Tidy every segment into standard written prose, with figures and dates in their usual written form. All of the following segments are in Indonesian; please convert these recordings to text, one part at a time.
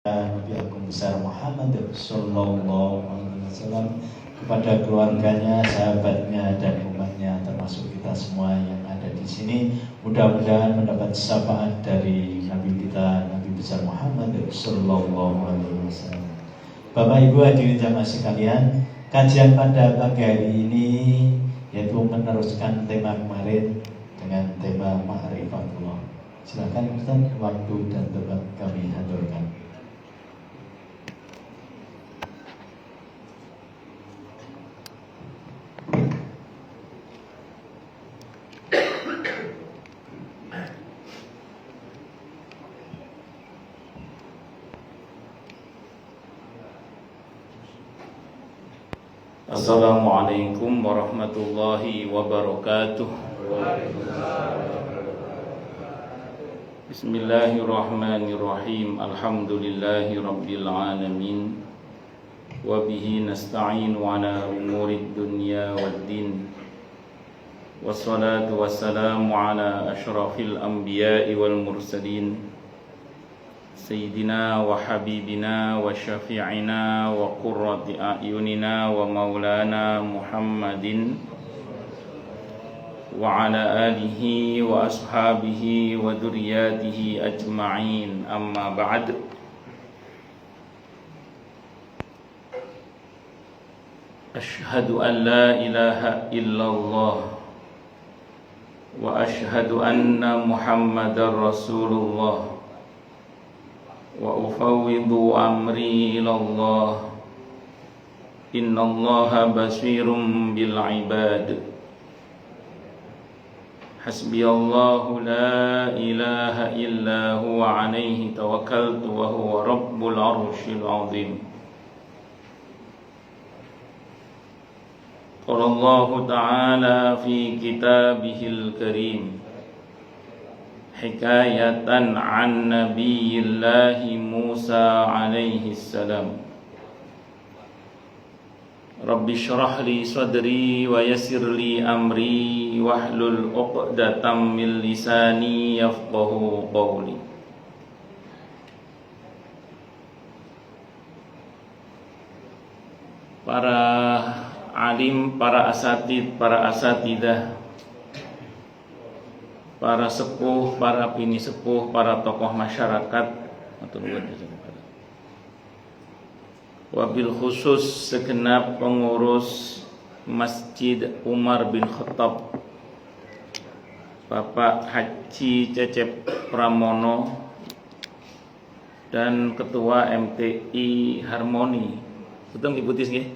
Nabi Agung besar Muhammad Sallallahu Alaihi Wasallam, kepada keluarganya, sahabatnya, dan umatnya, termasuk kita semua yang ada di sini. Mudah-mudahan mendapat syafaat dari Nabi kita, Nabi besar Muhammad Sallallahu Alaihi Wasallam. Bapak Ibu hadirin jamaah sekalian, kajian pada pagi hari ini yaitu meneruskan tema kemarin dengan tema Ma'rifatullah. Silakan Ustaz, waktu dan tempat kami haturkan. Assalamualaikum warahmatullahi wabarakatuh. Bismillahirrahmanirrahim. Alhamdulillahi rabbil alamin. Wa bihi nasta'inu ala umurid dunya waddin. Wassalatu wassalamu ala ashrafil anbiya'i wal mursalin, Sayyidina wa habibina wa syafi'ina wa qurrati a'yunina wa maulana Muhammadin wa ala alihi wa ashabihi wa dhurriyyatihi ajma'in, amma ba'd. Ashhadu an la ilaha illallah wa ashhadu anna Muhammadar Rasulullah wa ufawwidu amri ilallah. Innallaha basirum bil ibad. Hasbiyallahu la ilaha illa huwa alaihi tawakkaltu wa huwa rabbul arshil azim. Qala Allahu ta'ala fi kitabihil karim hikayatan an Nabiyillahi Musa alaihi salam. Rabbi shrah li sadri wa yassir li amri wahlul 'uqdatam min lisani yafqahu qawli. Para alim, para asatid, para asatidah, para sepuh, para bini sepuh, para tokoh masyarakat, wabil khusus segenap pengurus Masjid Umar bin Khattab, Bapak Haji Cecep Pramono, dan Ketua MTI Harmoni, betul Ibu Tis nggih?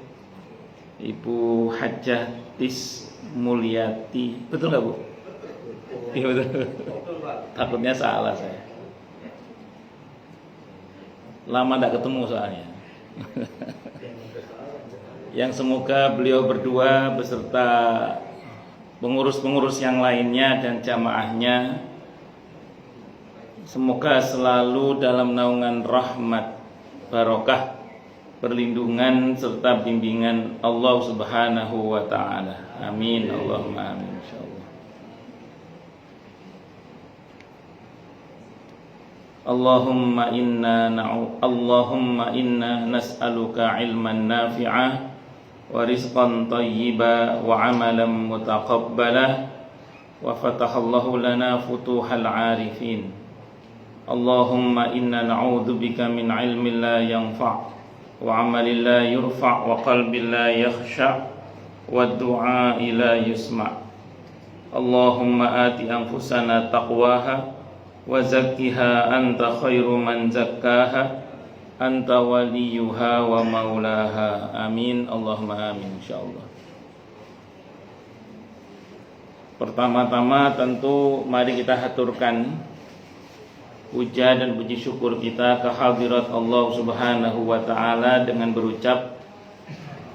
Ibu Hajah Tis Mulyati, betul nggak Bu? Iya betul. Takutnya salah saya. Lama tidak ketemu soalnya. Yang semoga beliau berdua beserta pengurus-pengurus yang lainnya dan jamaahnya semoga selalu dalam naungan rahmat, barokah, perlindungan serta bimbingan Allah Subhanahu wa taala. Amin Allahumma amin insyaallah. Allahumma inna nas'aluka ilman nafi'ah wa rizqan thayyiba wa amalan mutaqabbala wa fatahallahu lana futuhal arifin. Allahumma inna na'udzubika min ilmin la yanfa' wa amalin la yurfa' wa qalbin la yakhsha' wa du'a'i la yusma'. Allahumma ati anfusana taqwaha wa zakkiha anta khairu man zakkaha anta waliyuha wa maulaha. Amin Allahumma amin insyaallah. Pertama-tama tentu mari kita haturkan puja dan puji syukur kita ke hadirat Allah Subhanahu wa taala dengan berucap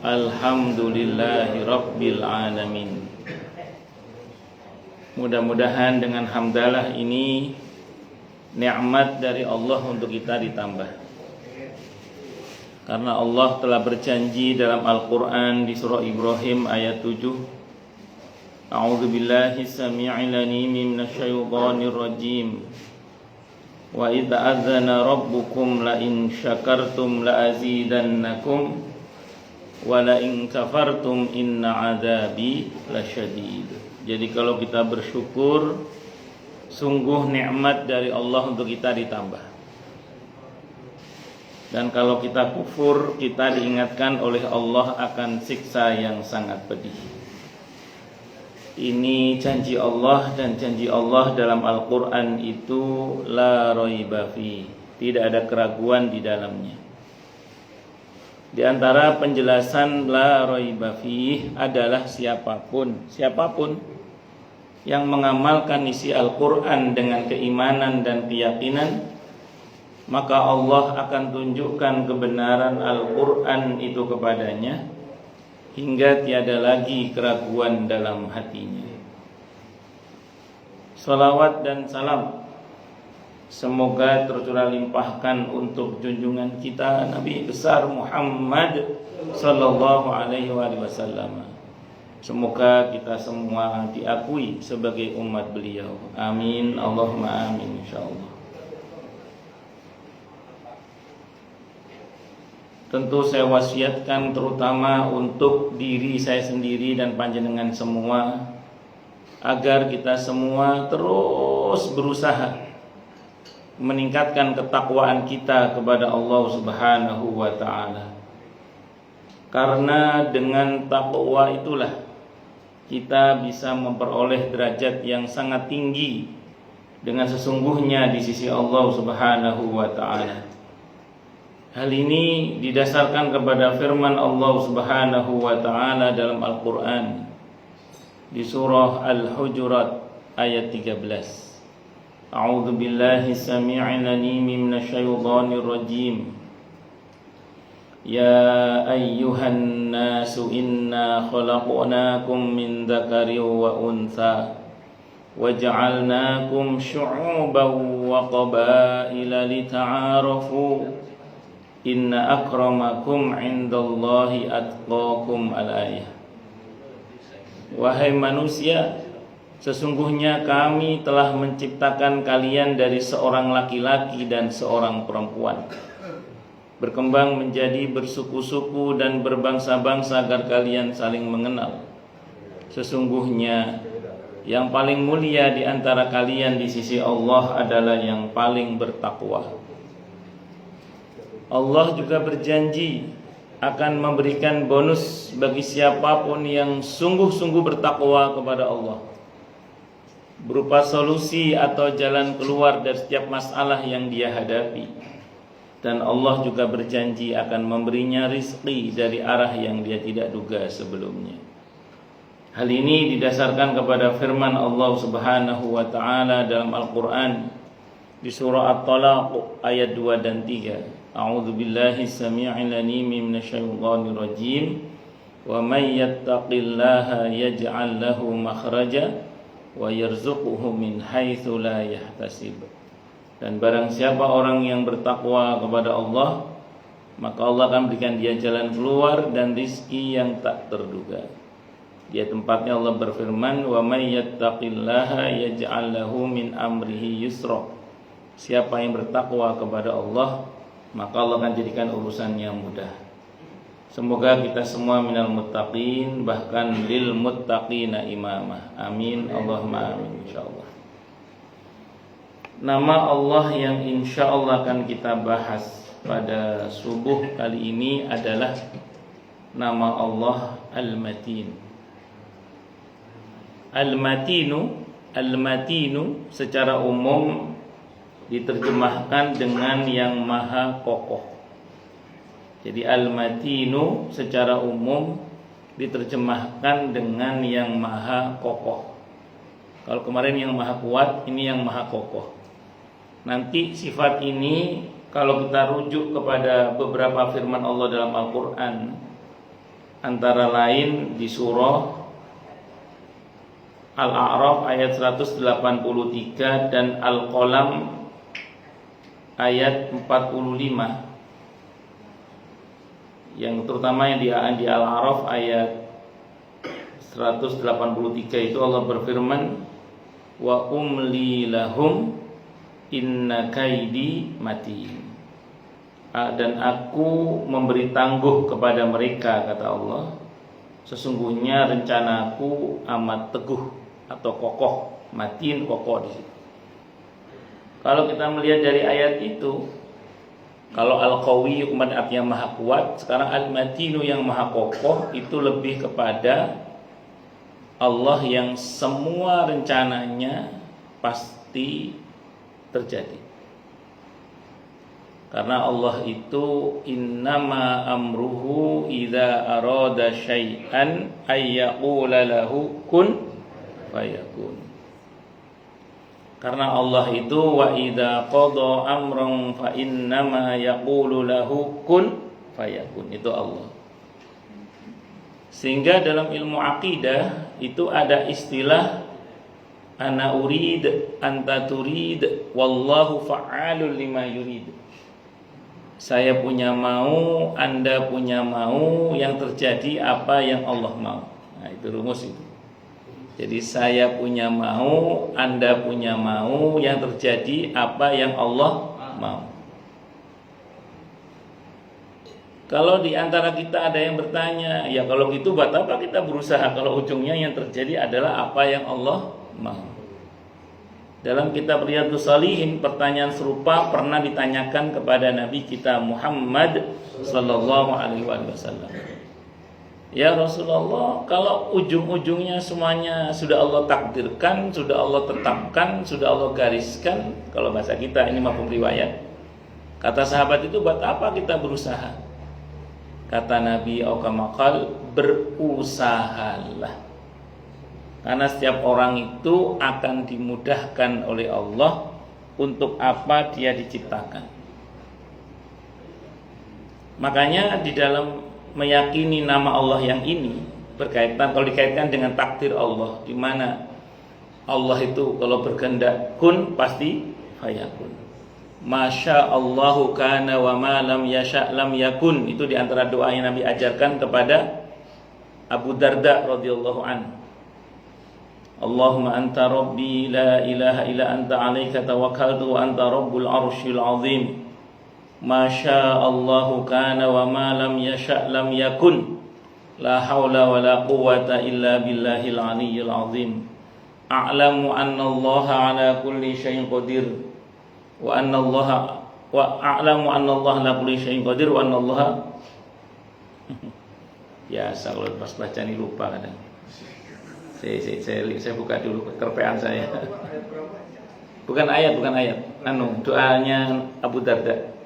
alhamdulillahi rabbil alamin. Mudah-mudahan dengan hamdalah ini nikmat dari Allah untuk kita ditambah. Karena Allah telah berjanji dalam Al-Quran di surah Ibrahim ayat 7, A'udzu billahi samii'il 'aliim minasyaitonir rajim. Wa idza adzana rabbukum la in syakartum la azidannakum wa la in kafartum inna adzabi lasyadid. Jadi kalau kita bersyukur, sungguh nikmat dari Allah untuk kita ditambah. Dan kalau kita kufur, kita diingatkan oleh Allah akan siksa yang sangat pedih. Ini janji Allah, dan janji Allah dalam Al-Quran itu la raiba fi, tidak ada keraguan di dalamnya. Di antara penjelasan la raiba fi adalah siapapun yang mengamalkan isi Al-Quran dengan keimanan dan keyakinan, maka Allah akan tunjukkan kebenaran Al-Quran itu kepadanya hingga tiada lagi keraguan dalam hatinya. Salawat dan salam semoga tercurah limpahkan untuk junjungan kita Nabi besar Muhammad sallallahu alaihi wasallam. Semoga kita semua diakui sebagai umat beliau. Amin, Allahumma amin, insyaallah. Tentu saya wasiatkan terutama untuk diri saya sendiri dan panjenengan semua, agar kita semua terus berusaha meningkatkan ketakwaan kita kepada Allah Subhanahu wa ta'ala. Karena dengan takwa itulah kita bisa memperoleh derajat yang sangat tinggi dengan sesungguhnya di sisi Allah Subhanahu wa ta'ala. Hal ini didasarkan kepada firman Allah Subhanahu wa ta'ala dalam Al-Quran di surah Al-Hujurat ayat 13. A'udzu billahi samii'il 'aliim minasyaitonir rajim. Ya ayyuhan nasu inna khalaqnakum min dzakarin wa untha waja'alnakum syu'uban wa qabaila lita'arafu. Inna akramakum indallahi atqakum al-ayah. Wahai manusia, sesungguhnya kami telah menciptakan kalian dari seorang laki-laki dan seorang perempuan, berkembang menjadi bersuku-suku dan berbangsa-bangsa agar kalian saling mengenal. Sesungguhnya yang paling mulia di antara kalian di sisi Allah adalah yang paling bertakwa. Allah juga berjanji akan memberikan bonus bagi siapapun yang sungguh-sungguh bertakwa kepada Allah, berupa solusi atau jalan keluar dari setiap masalah yang dia hadapi. Dan Allah juga berjanji akan memberinya rizki dari arah yang dia tidak duga sebelumnya. Hal ini didasarkan kepada firman Allah Subhanahu wa ta'ala dalam Al-Quran di surah At-Talaq ayat 2 dan 3. A'udzu billahi samii'il 'aliim minasyaitonir rajim. Wa may yattaqillaha yaj'al lahu makhraja wa yarzuqhu min haitsu la yahtasib. Dan barang siapa orang yang bertakwa kepada Allah, maka Allah akan berikan dia jalan keluar dan rizki yang tak terduga. Di tempatnya Allah berfirman, wa may yattaqillaha yaj'al lahu min amrihi yusra. Siapa yang bertakwa kepada Allah, maka Allah akan jadikan urusannya mudah. Semoga kita semua minal muttaqin, bahkan lil muttaqina imamah. Amin, Allahumma amin, insyaallah. Nama Allah yang insyaallah akan kita bahas pada subuh kali ini adalah nama Allah Al-Matin. Al-Matinu secara umum diterjemahkan dengan yang maha kokoh. Jadi Al-Matinu secara umum diterjemahkan dengan yang maha kokoh. Kalau kemarin yang maha kuat, ini yang maha kokoh. Nanti sifat ini kalau kita rujuk kepada beberapa firman Allah dalam Al-Quran, antara lain di surah Al-A'raf ayat 183 dan Al-Qalam ayat 45, yang terutama yang di Al-A'raf ayat 183 itu Allah berfirman, wa umli lahum inna kaidi matin. Dan aku memberi tangguh kepada mereka, kata Allah, sesungguhnya rencanaku amat teguh atau kokoh. Matin, kokoh di situ. Kalau kita melihat dari ayat itu, kalau al-qawi kemudian artinya maha kuat, sekarang al-matinu yang maha kokoh itu lebih kepada Allah yang semua rencananya pasti terjadi. Karena Allah itu innama amruhu idza arada syai'an ayyaqula lahu kun fayakun. Karena Allah itu wa idza qada amran fa innama yaqulu lahu kun fayakun. Itu Allah. Sehingga dalam ilmu akidah itu ada istilah ana urid anta turid wallahu fa'alul lima yurid. Saya punya mau, Anda punya mau, yang terjadi apa yang Allah mau. Nah, itu rumus itu. Jadi saya punya mau, Anda punya mau, yang terjadi apa yang Allah mau. Kalau di antara kita ada yang bertanya, ya kalau gitu buat apa kita berusaha kalau ujungnya yang terjadi adalah apa yang Allah mau. Dalam kitab Riyadhus Shalihin pertanyaan serupa pernah ditanyakan kepada Nabi kita Muhammad sallallahu alaihi wasallam. Ya Rasulullah, kalau ujung-ujungnya semuanya sudah Allah takdirkan, sudah Allah tetapkan, sudah Allah gariskan, kalau bahasa kita ini mafhum riwayat. Kata sahabat itu, buat apa kita berusaha? Kata Nabi aukamaqal, berusahalah. Karena setiap orang itu akan dimudahkan oleh Allah untuk apa dia diciptakan. Makanya di dalam meyakini nama Allah yang ini berkaitan, kalau dikaitkan dengan takdir Allah, di mana Allah itu kalau berkehendak kun pasti fayakun. Masya Allahu kana wa ma lam yasha lam yakun. Itu di antara doa yang Nabi ajarkan kepada Abu Darda radhiyallahu anhu. Allahumma anta rabbi la ilaha illa anta alaika tawakkaltu wa anta rabbul arsyil azim. Masya Allahu kana wa ma lam yasha lam yakun. La hawla wa la quwwata illa billahil aliyyil azim. A'lamu anna Allaha ala kulli syai'in qadir wa anna Allaha wa a'lamu anna Allaha ala kulli syai'in qadir wa anna Allaha biasa kalau pas baca ini lupa kadang. Saya buka dulu kerpean saya. Bukan ayat. Doanya Abu Darda.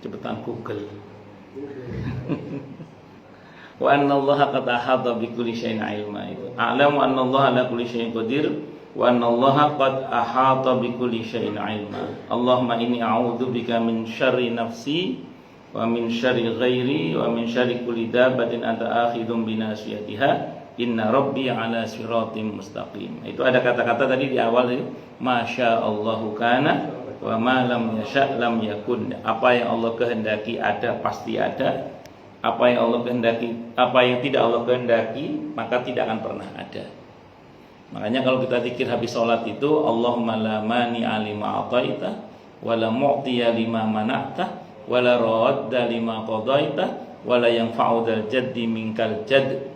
Cepetan Google. Wa anna Allaha qad ahata bi kulli syai'in ilma. A'lamu anna Allaha ala kulli syai'in qadir wa anna Allaha qad ahata bi kulli syai'in ilma. Allahumma inni a'udzu bika min syarri nafsi wa min syarri ghairi wa min syarri kulli dabbatin anta akhidhum bi nasiyatiha. Inna rabbi ala siratim mustaqim. Itu ada kata-kata tadi di awal itu, masya Allahu kana wa ma lam yasha lam yakun. Apa yang Allah kehendaki ada pasti ada. Apa yang Allah kehendaki, apa yang tidak Allah kehendaki maka tidak akan pernah ada. Makanya kalau kita zikir habis sholat itu, Allahumma la mani'a lima ataita wa la mu'tiya lima mana'ta wa la radda lima qadaita wa la yanfa'u dzal jaddi minkal jadd.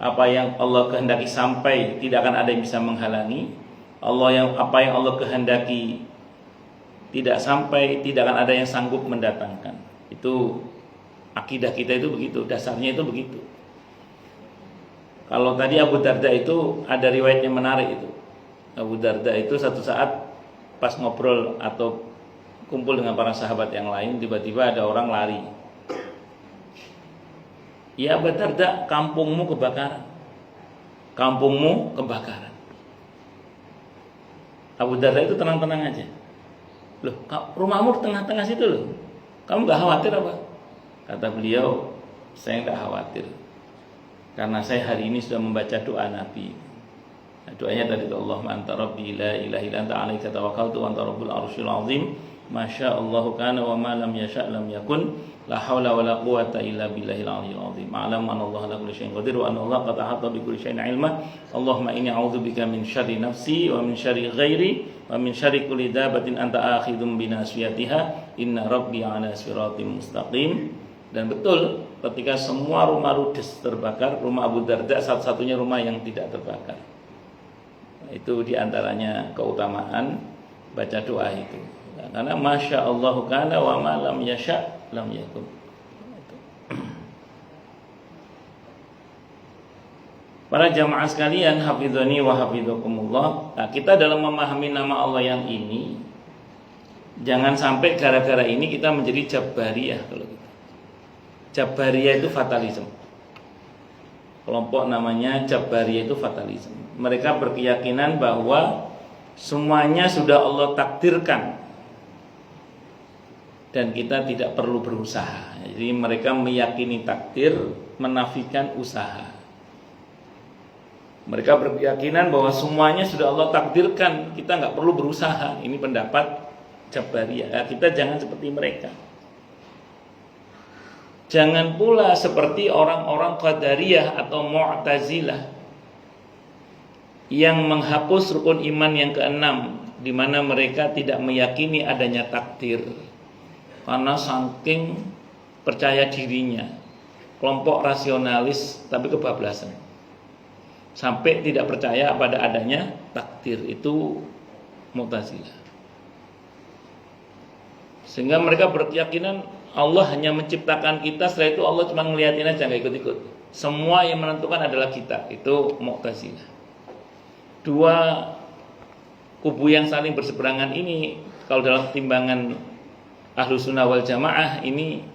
Apa yang Allah kehendaki sampai tidak akan ada yang bisa menghalangi. Apa yang Allah kehendaki tidak sampai, tidak akan ada yang sanggup mendatangkan. Itu akidah kita itu begitu, dasarnya itu begitu. Kalau tadi Abu Darda itu ada riwayatnya menarik itu. Abu Darda itu satu saat pas ngobrol atau kumpul dengan para sahabat yang lain, tiba-tiba ada orang lari. Ya Abu Darda, kampungmu kebakaran. Kampungmu kebakaran. Abu Darda itu tenang-tenang aja. Loh, rumahmu di tengah-tengah situ loh. Kamu gak khawatir apa? Kata beliau, Saya tidak khawatir, karena saya hari ini sudah membaca doa Nabi. Nah, doanya tadi itu, Allahumma anta rabbi la ilaha illa anta alaika tawakkaltu wa anta rabbul arsyil azim, masya Allah kana wa ma lam yasha lam yakun, la haula wa la quwata illa billahil aliyyil azim. A'lam anna Allah ala kulli syai'in qadir wa anna Allah qad ahata bi kulli syai'in ilma. Allahumma inni a'udzubika min syarri nafsi wa min syarri ghairi wa min syarri kulli dabatin anta akhidhum bi nasiyatiha, inna rabbi ala siratim mustaqim. Dan betul, ketika semua rumah ludes terbakar, rumah Abu Darda satu-satunya rumah yang tidak terbakar. Itu diantaranya keutamaan baca doa itu. Karena masya Allah kana wa ma lam yasha lam yakun. Para jamaah sekalian, hafizani wa hafizakumullah. Nah, kita dalam memahami nama Allah yang ini, jangan sampai gara-gara ini kita menjadi Jabariyah. Kalau gitu, Jabariyah itu fatalisme. Kelompok namanya Jabariyah itu fatalisme. Mereka berkeyakinan bahwa semuanya sudah Allah takdirkan dan kita tidak perlu berusaha. Jadi mereka meyakini takdir, menafikan usaha. Mereka berkeyakinan bahwa semuanya sudah Allah takdirkan, kita nggak perlu berusaha. Ini pendapat Jabariyah. Kita jangan seperti mereka. Jangan pula seperti orang-orang Qadariyah atau Mu'tazilah yang menghapus rukun iman yang keenam, di mana mereka tidak meyakini adanya takdir karena saking percaya dirinya. Kelompok rasionalis tapi kebablasan, sampai tidak percaya pada adanya takdir. Itu Mu'tazilah. Sehingga mereka berkeyakinan Allah hanya menciptakan kita, setelah itu Allah cuma ngeliatin aja, nggak ikut-ikut. Semua yang menentukan adalah kita. Itu Mu'tazilah. Dua kubu yang saling berseberangan ini, kalau dalam timbangan Ahlus Sunnah wal Jamaah ini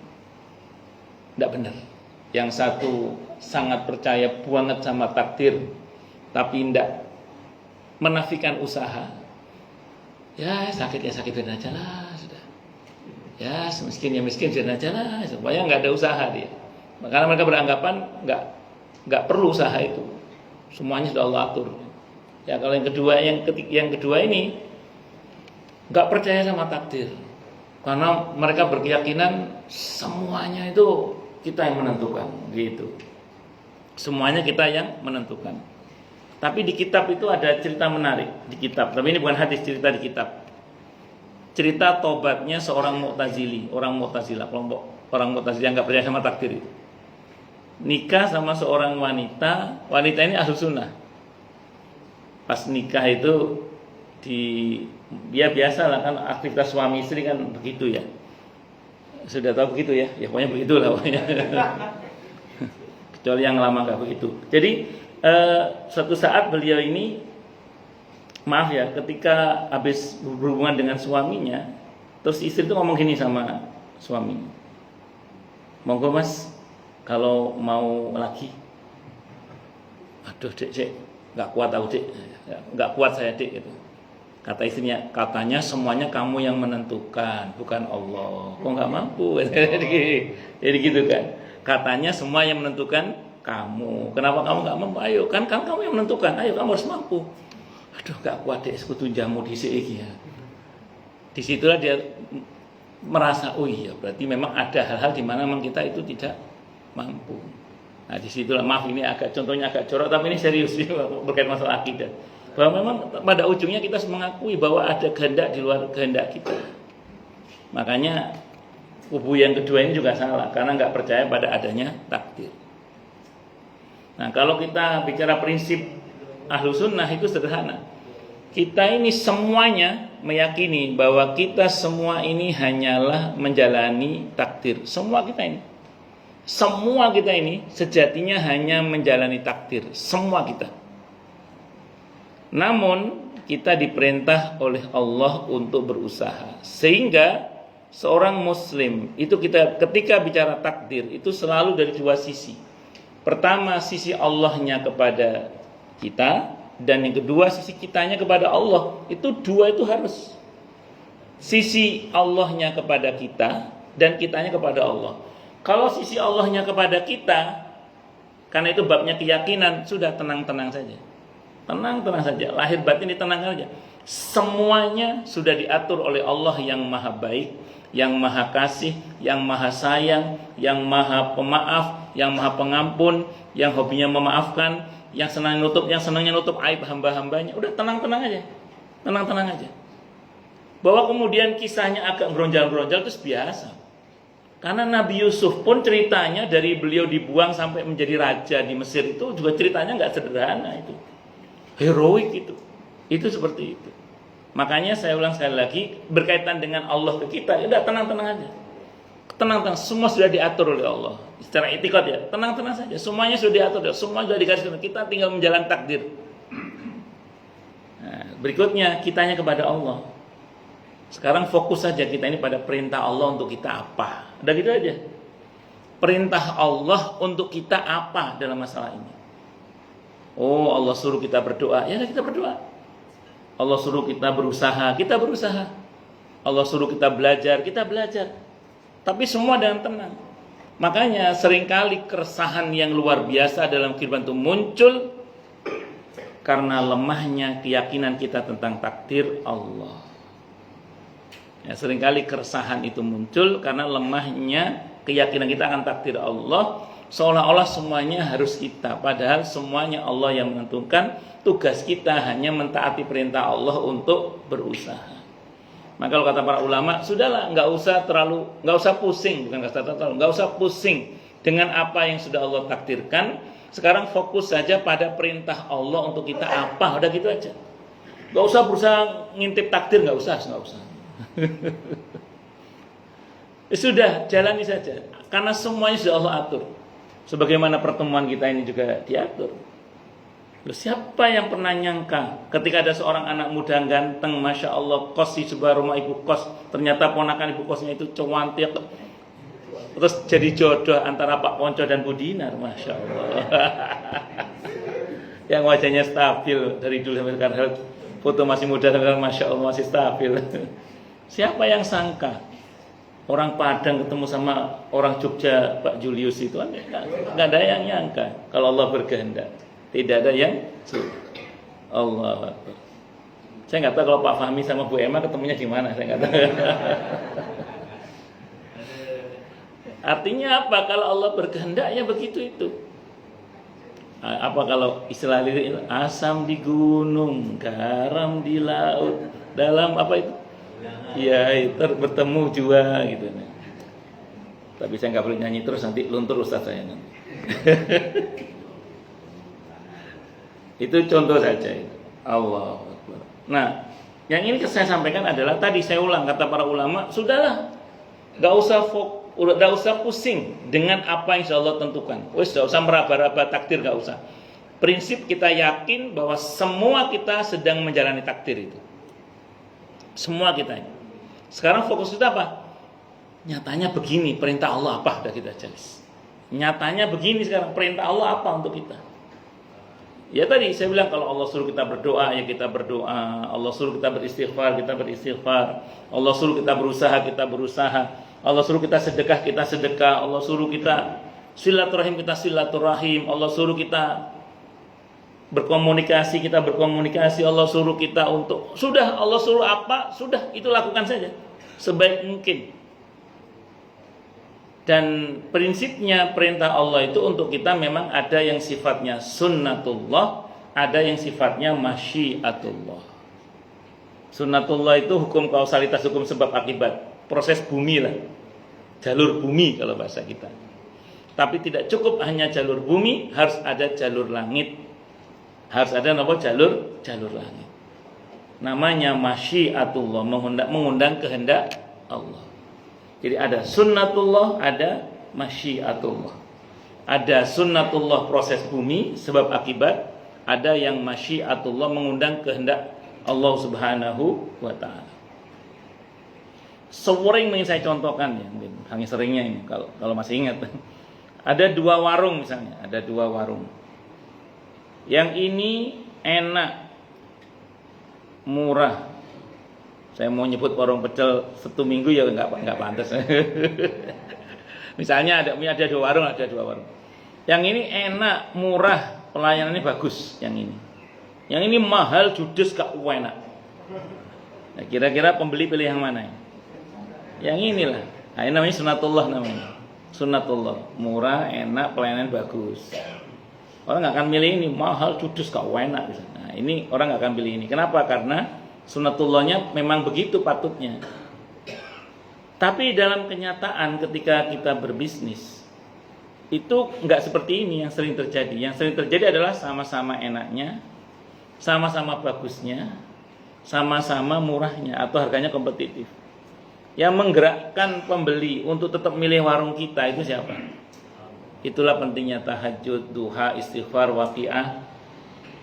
tidak benar. Yang satu sangat percaya banget sama takdir, tapi tidak menafikan usaha. Ya sakit ya sakit aja lah, sudah. Ya miskin ya miskin aja lah, supaya nggak ada usaha dia. Karena mereka beranggapan nggak perlu usaha itu, semuanya sudah Allah atur. Ya kalau yang kedua ini nggak percaya sama takdir, karena mereka berkeyakinan semuanya itu kita yang menentukan, gitu. Semuanya kita yang menentukan. Tapi di kitab itu ada cerita menarik di kitab. Tapi ini bukan hadis, cerita di kitab. Cerita tobatnya seorang Mu'tazili, orang Mu'tazilah, kelompok orang Mu'tazilah yang nggak percaya sama takdir itu. Nikah sama seorang wanita ini Ahlus Sunnah. Pas nikah itu dia biasa lah kan, aktivitas suami istri kan begitu ya. Sudah tahu begitu ya? Ya pokoknya begitulah pokoknya. Kecuali yang lama nggak begitu. Jadi suatu saat beliau ini, maaf ya, ketika habis berhubungan dengan suaminya, terus istri itu ngomong gini sama suaminya, monggo mas, kalau mau lagi. Aduh dek, nggak kuat aku dek, nggak kuat saya dek gitu. Kata istrinya, katanya semuanya kamu yang menentukan, bukan Allah. Kok nggak mampu? Jadi gitu kan. Katanya semua yang menentukan kamu. Kenapa kamu nggak mampu? Ayo, kan kamu yang menentukan. Ayo kamu harus mampu. Aduh, nggak kuat deh, sekutu jamu di sini ya. Disitulah dia merasa, oh iya, berarti memang ada hal-hal di mana memang kita itu tidak mampu. Nah, disitulah, maaf ini contohnya agak jorok, tapi ini serius berkaitan masalah akidah. Bahwa memang pada ujungnya kita harus mengakui bahwa ada kehendak di luar kehendak kita. Makanya kubu yang kedua ini juga salah, karena nggak percaya pada adanya takdir. Nah, kalau kita bicara prinsip Ahlus Sunnah itu sederhana. Kita ini semuanya meyakini bahwa kita semua ini hanyalah menjalani takdir. Semua kita ini sejatinya hanya menjalani takdir. Semua kita. Namun kita diperintah oleh Allah untuk berusaha. Sehingga seorang muslim itu ketika bicara takdir itu selalu dari dua sisi. Pertama, sisi Allahnya kepada kita, dan yang kedua sisi kitanya kepada Allah. Itu dua itu harus. Sisi Allahnya kepada kita dan kitanya kepada Allah. Kalau sisi Allahnya kepada kita, karena itu babnya keyakinan, sudah tenang-tenang saja. Tenang-tenang saja, lahir batin ditenangkan saja. Semuanya sudah diatur oleh Allah yang maha baik, yang maha kasih, yang maha sayang, yang maha pemaaf, yang maha pengampun, yang hobinya memaafkan, yang senangnya nutup aib hamba-hambanya. Udah tenang-tenang aja. Tenang-tenang aja. Bahwa kemudian kisahnya agak geronjal-geronjal itu biasa. Karena Nabi Yusuf pun ceritanya dari beliau dibuang sampai menjadi raja di Mesir itu juga ceritanya nggak sederhana itu. Heroik itu. Itu seperti itu. Makanya saya ulang sekali lagi, berkaitan dengan Allah ke kita, udah tenang-tenang aja. Tenang-tenang, semua sudah diatur oleh Allah. Secara etikot ya, tenang-tenang saja. Semuanya sudah diatur, semua sudah dikasih. Kita tinggal menjalankan takdir. Nah, berikutnya, kitanya kepada Allah. Sekarang fokus saja kita ini pada perintah Allah untuk kita apa. Udah gitu aja. Perintah Allah untuk kita apa dalam masalah ini. Oh, Allah suruh kita berdoa, ya kita berdoa. Allah suruh kita berusaha, kita berusaha. Allah suruh kita belajar, kita belajar. Tapi semua dengan tenang. Makanya seringkali keresahan yang luar biasa dalam kehidupan itu muncul karena lemahnya keyakinan kita tentang takdir Allah. Ya, seringkali keresahan itu muncul karena lemahnya keyakinan kita akan takdir Allah. Seolah-olah semuanya harus kita, padahal semuanya Allah yang menentukan. Tugas kita hanya mentaati perintah Allah untuk berusaha. Maka kalau kata para ulama, sudahlah, nggak usah pusing, nggak usah pusing dengan apa yang sudah Allah takdirkan. Sekarang fokus saja pada perintah Allah untuk kita apa, udah gitu aja. Nggak usah berusaha ngintip takdir, nggak usah. Sudah, jalani saja, karena semuanya sudah Allah atur. Sebagaimana pertemuan kita ini juga diatur. Siapa yang pernah nyangka ketika ada seorang anak muda ganteng, Masya Allah, kos di sebuah rumah ibu kos, ternyata ponakan ibu kosnya itu cantik, terus jadi jodoh antara Pak Ponco dan Bu Dinar, Masya Allah. Yang wajahnya stabil dari dulu sampai sekarang, foto masih muda sampai sekarang, Masya Allah masih stabil. Siapa yang sangka orang Padang ketemu sama orang Jogja, Pak Julius itu, nggak ada yang nyangka kalau Allah berkehendak. Tidak ada yang Allah. Saya nggak tahu kalau Pak Fahmi sama Bu Emma ketemunya di mana, saya nggak tahu. Artinya apa? Kalau Allah berkehendak ya begitu itu. Apa kalau istilah lirik, asam di gunung, garam di laut, dalam apa itu? Ya, itu bertemu jua gitu. Tapi saya nggak boleh nyanyi terus, nanti luntur ustaz saya nanti. Itu contoh saja itu. Allah Akbar. Nah, yang ini saya sampaikan adalah tadi saya ulang kata para ulama, sudahlah, nggak usah pusing dengan apa yang Allah tentukan. Nggak usah meraba-raba takdir, nggak usah. Prinsip kita yakin bahwa semua kita sedang menjalani takdir itu. Semua kita ini. Sekarang fokus kita apa? Nyatanya begini, perintah Allah apa? Udah kita jelas. Nyatanya begini sekarang, perintah Allah apa untuk kita? Ya tadi saya bilang kalau Allah suruh kita berdoa, ya kita berdoa. Allah suruh kita beristighfar, kita beristighfar. Allah suruh kita berusaha. Allah suruh kita sedekah. Allah suruh kita silaturahim, kita silaturahim. Allah suruh kita berkomunikasi, kita berkomunikasi. Allah suruh kita untuk, sudah Allah suruh apa, sudah itu lakukan saja sebaik mungkin. Dan prinsipnya perintah Allah itu untuk kita memang ada yang sifatnya sunnatullah, ada yang sifatnya masyiatullah. Sunnatullah itu hukum kausalitas, hukum sebab akibat, proses bumi lah, jalur bumi kalau bahasa kita. Tapi tidak cukup hanya jalur bumi, harus ada jalur langit, harus ada jalur langit. Namanya masyiatullah, mengundang kehendak Allah. Jadi ada sunnatullah, ada masyiatullah. Ada sunnatullah proses bumi, sebab akibat. Ada yang masyiatullah mengundang kehendak Allah subhanahu wa ta'ala. Sering ingin saya contohkan ya, hanya seringnya ini kalau masih ingat. Ada dua warung misalnya, ada dua warung. Yang ini enak, murah. Saya mau nyebut warung pecel 1 minggu ya nggak pantas. Misalnya ada dua warung. Yang ini enak, murah, pelayanannya bagus yang ini. Yang ini mahal, judes, gak enak. Nah, kira-kira pembeli pilih yang mana? Yang inilah. Nah, ini namanya sunnatullah namanya. Sunnatullah, murah, enak, pelayanan bagus. Orang nggak akan milih ini mahal, judes, gak enak. Nah, ini orang nggak akan pilih ini. Kenapa? Karena sunnatullahnya memang begitu patutnya. Tapi dalam kenyataan ketika kita berbisnis itu nggak seperti ini yang sering terjadi. Yang sering terjadi adalah sama-sama enaknya, sama-sama bagusnya, sama-sama murahnya atau harganya kompetitif. Yang menggerakkan pembeli untuk tetap milih warung kita itu siapa? Itulah pentingnya tahajud, duha, istighfar, waqiah,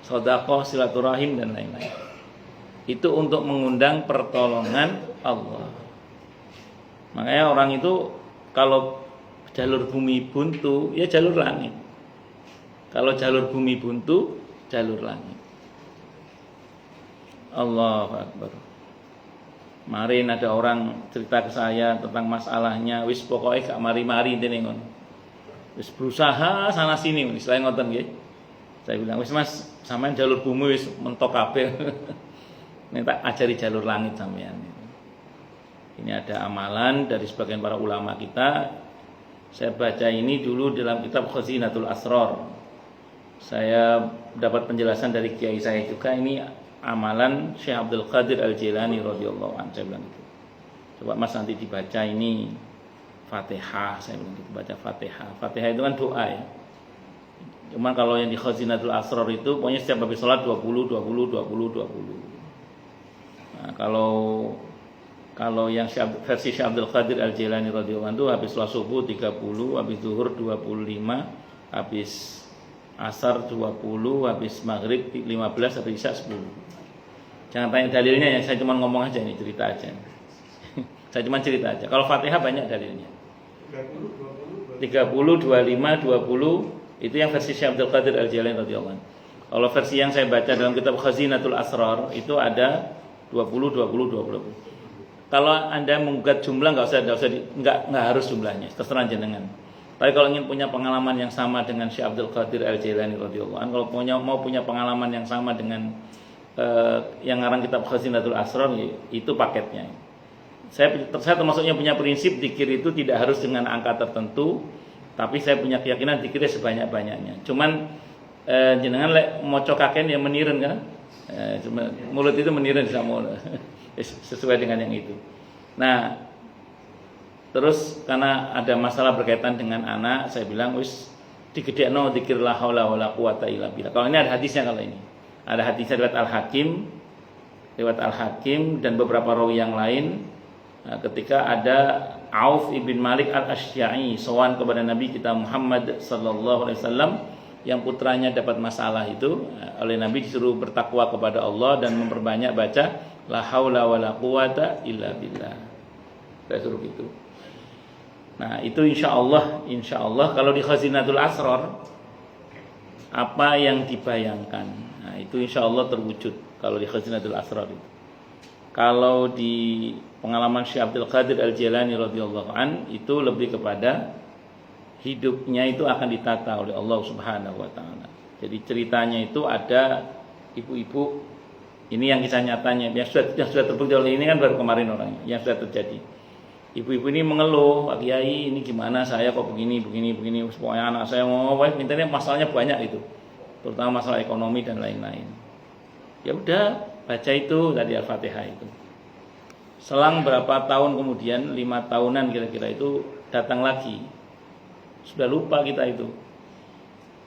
sedekah, silaturahim dan lain-lain. Itu untuk mengundang pertolongan Allah. Makanya orang itu kalau jalur bumi buntu, ya jalur langit. Kalau jalur bumi buntu, jalur langit. Allahu Akbar. Kemarin ada orang cerita ke saya tentang masalahnya, wis pokoknya gak mari-mari intine ngono. Wis berusaha sana sini, istilahnya ngoten nggih. Saya bilang, wis Mas, sampean jalur bumi wis mentok kabeh. Nek tak ajari jalur langit sampean. Ini ada amalan dari sebagian para ulama kita. Saya baca ini dulu dalam kitab Khazinatul Asrar. Saya dapat penjelasan dari kiai saya juga, ini amalan Syekh Abdul Qadir Al-Jilani radhiyallahu anhu. Saya bilang gitu. Coba Mas nanti dibaca ini Fatihah, saya bilang gitu, baca Fatihah. Fatihah itu kan doa ya. Cuman kalau yang di Khazinatul Asrar itu pokoknya setiap habis sholat 20. Nah, kalau yang versi Syekh Abdul Qadir Al-Jilani radhiyallahu anhu habis sholat subuh 30, habis zuhur 25, habis asar 20, habis maghrib 15, habis isya 10. Jangan tanya dalilnya ya, saya cuma ngomong aja ini, cerita aja. Saya cuma cerita aja. Kalau Fatihah banyak dalilnya. 30, 25, 20 itu yang versi Syekh Abdul Qadir Al-Jilani radhiyallahu anhu. Kalau versi yang saya baca dalam kitab Khazinatul Asrar itu ada 20. Kalau Anda menggugat jumlah nggak harus jumlahnya, terserah jenengan. Tapi kalau ingin punya pengalaman yang sama dengan Syekh Abdul Qadir Al-Jilani radhiyallahu anhu, kalau mau punya pengalaman yang sama dengan yang ngarang kitab Khazinatul Asrar, itu paketnya. Saya termasuknya punya prinsip zikir itu tidak harus dengan angka tertentu, tapi saya punya keyakinan zikirnya sebanyak-banyaknya. Cuman jenengan moco kaken yang meniren kan? Mulut itu meniren sama sesuai dengan yang itu. Nah, terus karena ada masalah berkaitan dengan anak, saya bilang wis digedekno zikir la haula wala quwata illa billah. Kalau ini ada hadisnya, kalau ini ada hadisnya riwayat Al-Hakim dan beberapa rawi yang lain. Nah, ketika ada Auf ibn Malik al-Asy'a'i sowan kepada Nabi kita Muhammad sallallahu alaihi wasallam yang putranya dapat masalah itu, oleh Nabi disuruh bertakwa kepada Allah dan memperbanyak baca la haula wala quwata illa billah. Saya suruh gitu. Nah, itu insya Allah kalau di Khazinatul Asrar apa yang dibayangkan, nah itu insya Allah terwujud kalau di Khazinatul Asrar itu. Kalau di pengalaman Syekh Abdul Qadir Al-Jilani radhiyallahu an itu lebih kepada hidupnya itu akan ditata oleh Allah Subhanahu wa taala. Jadi ceritanya itu ada ibu-ibu, ini yang kisah nyatanya yang sudah terbukti oleh ini kan baru kemarin orangnya yang sudah terjadi. Ibu-ibu ini mengeluh, Pak Kiai ini gimana, saya kok begini, pokoknya anak saya mau mintanya masalahnya banyak itu, terutama masalah ekonomi dan lain-lain. Ya udah, baca itu tadi Al-Fatihah itu. Selang berapa tahun kemudian, 5 tahunan kira-kira itu datang lagi. Sudah lupa kita itu.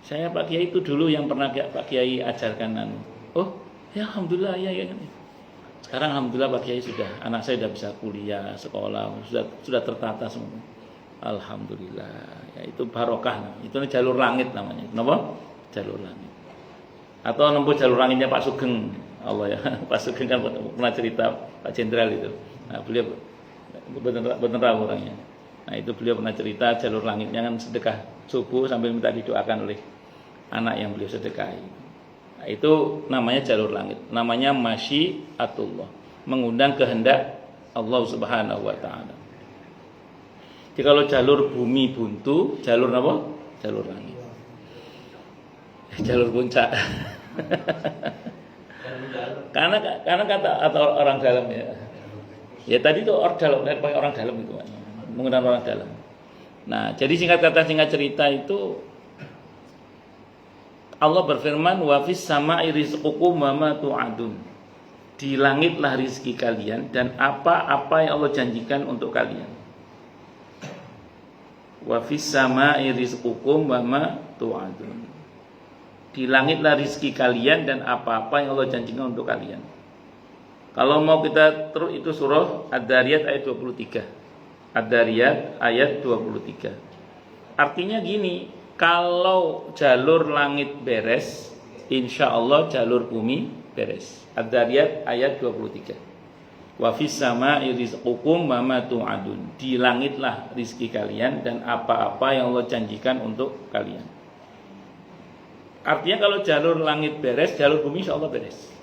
Saya Pak Kiai itu dulu yang pernah Pak Kiai ajarkan Oh, ya alhamdulillah ya. Sekarang alhamdulillah Pak Kiai sudah, anak saya sudah bisa kuliah, sekolah, sudah tertata semua. Alhamdulillah. Ya itu barokah. Itu jalur langit namanya. Kenapa? Jalur langit. Atau nempuh jalur langitnya Pak Sugeng. Allah ya. Pak Sugeng kan pernah cerita Pak Jenderal itu. Nah, beliau bener orangnya. Nah, itu beliau pernah cerita jalur langitnya kan sedekah subuh sambil minta didoakan oleh anak yang beliau sedekahi. Nah, itu namanya jalur langit. Namanya masyiatullah, mengundang kehendak Allah Subhanahu wa taala. Jadi kalau jalur bumi buntu, jalur apa? Jalur langit. Jalur puncak. karena kata atau orang dalam ya. Ya tadi itu orang dalam, pakai orang dalam itu, menggunakan orang dalam. Nah, jadi singkat kata singkat cerita itu Allah berfirman wa fis sama'i rizqukum wa ma tu'adun. Di langitlah rizki kalian dan apa-apa yang Allah janjikan untuk kalian. Wa fis sama'i rizqukum wa ma tu'adun. Di langitlah rizki kalian dan apa-apa yang Allah janjikan untuk kalian. Kalau mau kita terus itu surah Ad-Dariyat ayat 23. Ad-Dariyat ayat 23. Artinya gini, kalau jalur langit beres, insya Allah jalur bumi beres. Ad-Dariyat ayat 23. Wa fis sama'i rizqukum wa ma tu'adun. Di langitlah rizki kalian dan apa-apa yang Allah janjikan untuk kalian. Artinya kalau jalur langit beres, jalur bumi insya Allah beres.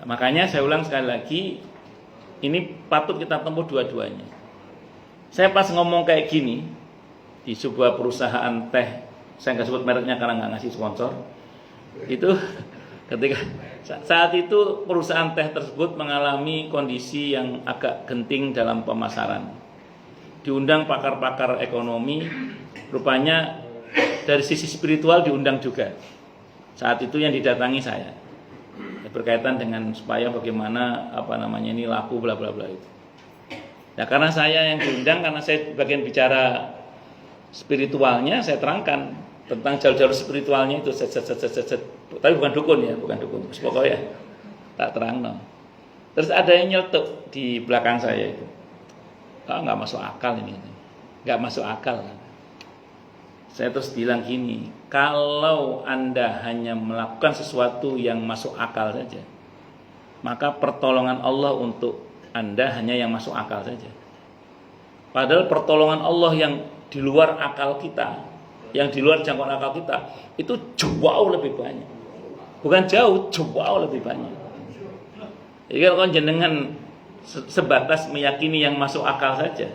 Makanya saya ulang sekali lagi, ini patut kita tempuh dua-duanya. Saya pas ngomong kayak gini di sebuah perusahaan teh, saya nggak sebut mereknya karena nggak ngasih sponsor. Itu ketika saat itu perusahaan teh tersebut mengalami kondisi yang agak genting dalam pemasaran. Diundang pakar-pakar ekonomi, rupanya dari sisi spiritual diundang juga. Saat itu yang didatangi saya. Berkaitan dengan supaya bagaimana ini laku bla bla bla itu. Nah, karena saya yang diundang, karena saya bagian bicara spiritualnya, saya terangkan tentang jalur-jalur spiritualnya itu. Tapi bukan dukun ya, bukan dukun. Pokoknya tak terang. No. Terus ada yang nyeletuk di belakang saya itu. Nggak masuk akal ini, nggak masuk akal. Saya terus bilang gini, kalau Anda hanya melakukan sesuatu yang masuk akal saja, maka pertolongan Allah untuk Anda hanya yang masuk akal saja. Padahal pertolongan Allah yang di luar akal kita, yang di luar jangkauan akal kita, itu jauh lebih banyak. Bukan jauh lebih banyak. Jadi kalau jenengan sebatas meyakini yang masuk akal saja,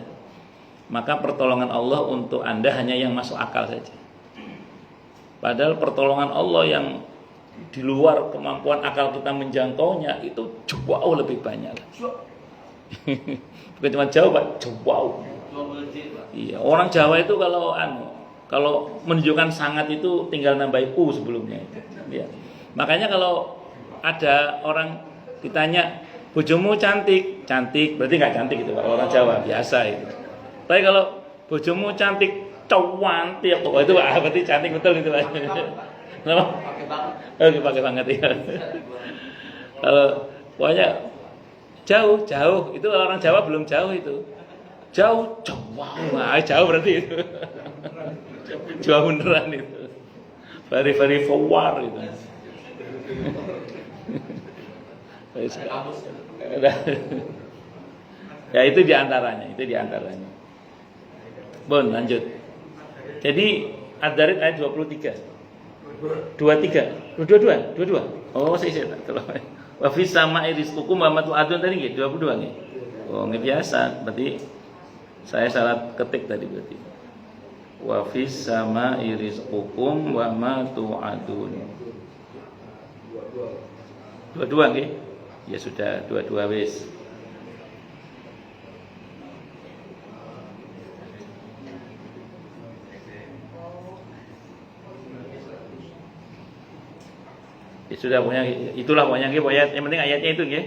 maka pertolongan Allah untuk Anda hanya yang masuk akal saja. Padahal pertolongan Allah yang di luar kemampuan akal kita menjangkaunya itu jauh lebih banyak. Bukan cuma jauh, Pak, jauh. Iya, orang Jawa itu kalau menunjukkan sangat itu tinggal nambah u sebelumnya. Ya. Makanya kalau ada orang ditanya, bojomu cantik, berarti nggak cantik itu, Pak. Orang Jawa biasa itu. Tapi kalau bojomu cantik, cawantik, itu berarti cantik betul itu, Pak. Kenapa? Pakai banget ya. Kalau pokoknya jauh itu orang Jawa belum jauh itu. Jauh. Nah, jauh berarti itu. Jauh beneran itu. Very far itu. Ya itu diantaranya. Bon, lanjut. Jadi Ad-Dariyat ayat 23. 22. Oh, saya kalau wa fis sama'i rizqukum wa ma tu'adun tadi nggih 22 nggih. Oh, nggih biasa. Berarti saya salah ketik tadi berarti. Wa fis sama'i rizqukum wa ma tu'adun. 22 nggih. Ya sudah 22 wis. Ya sudah pokoknya yang penting ayatnya itu nggih.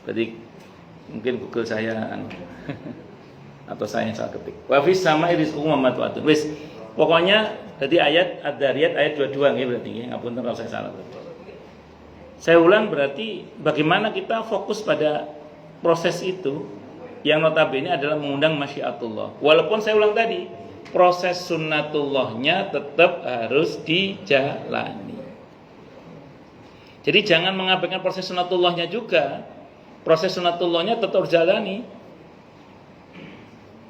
Berarti mungkin Google saya atau saya yang salah ketik. Wa fis sama'i rizqukum wa ma tu'adun. Wis, pokoknya tadi ayat Ad-Dariyat ayat 22 nggih berarti nggih. Ngapunten kalau saya salah. Saya ulang berarti bagaimana kita fokus pada proses itu yang notabene adalah mengundang masyiatullah. Walaupun saya ulang tadi, proses sunnatullahnya tetap harus dijalani. Jadi jangan mengabaikan proses sunatullahnya juga. Proses sunatullahnya tetap jalani.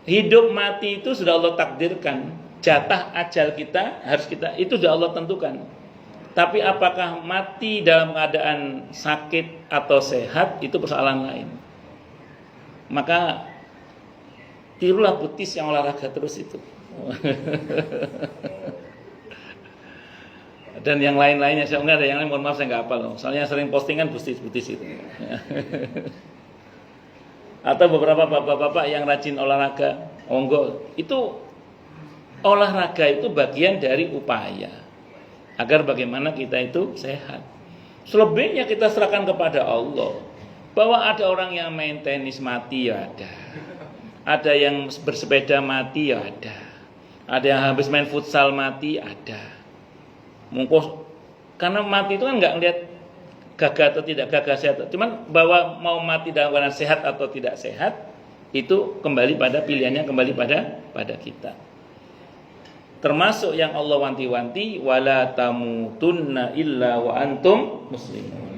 Hidup mati itu sudah Allah takdirkan. Jatah ajal kita itu sudah Allah tentukan. Tapi apakah mati dalam keadaan sakit atau sehat itu persoalan lain. Maka Tirulah Buddhis yang olahraga terus itu. Dan yang lain-lainnya, saya enggak ada yang lain, mohon maaf saya enggak hafal loh. Soalnya sering postingan Buddhis itu. Atau beberapa bapak-bapak yang rajin olahraga, monggo. Itu olahraga itu bagian dari upaya agar bagaimana kita itu sehat. Selebihnya kita serahkan kepada Allah. Bahwa ada orang yang main tenis mati ya ada. Ada yang bersepeda mati ya ada. Ada yang habis main futsal mati ada. Mungkus karena mati itu kan nggak ngelihat gagah atau tidak gagah sehat. Cuman bahwa mau mati dalam keadaan sehat atau tidak sehat itu kembali pada pilihannya, kembali pada kita. Termasuk yang Allah wanti-wanti wala tamutunna illa wa antum muslimun.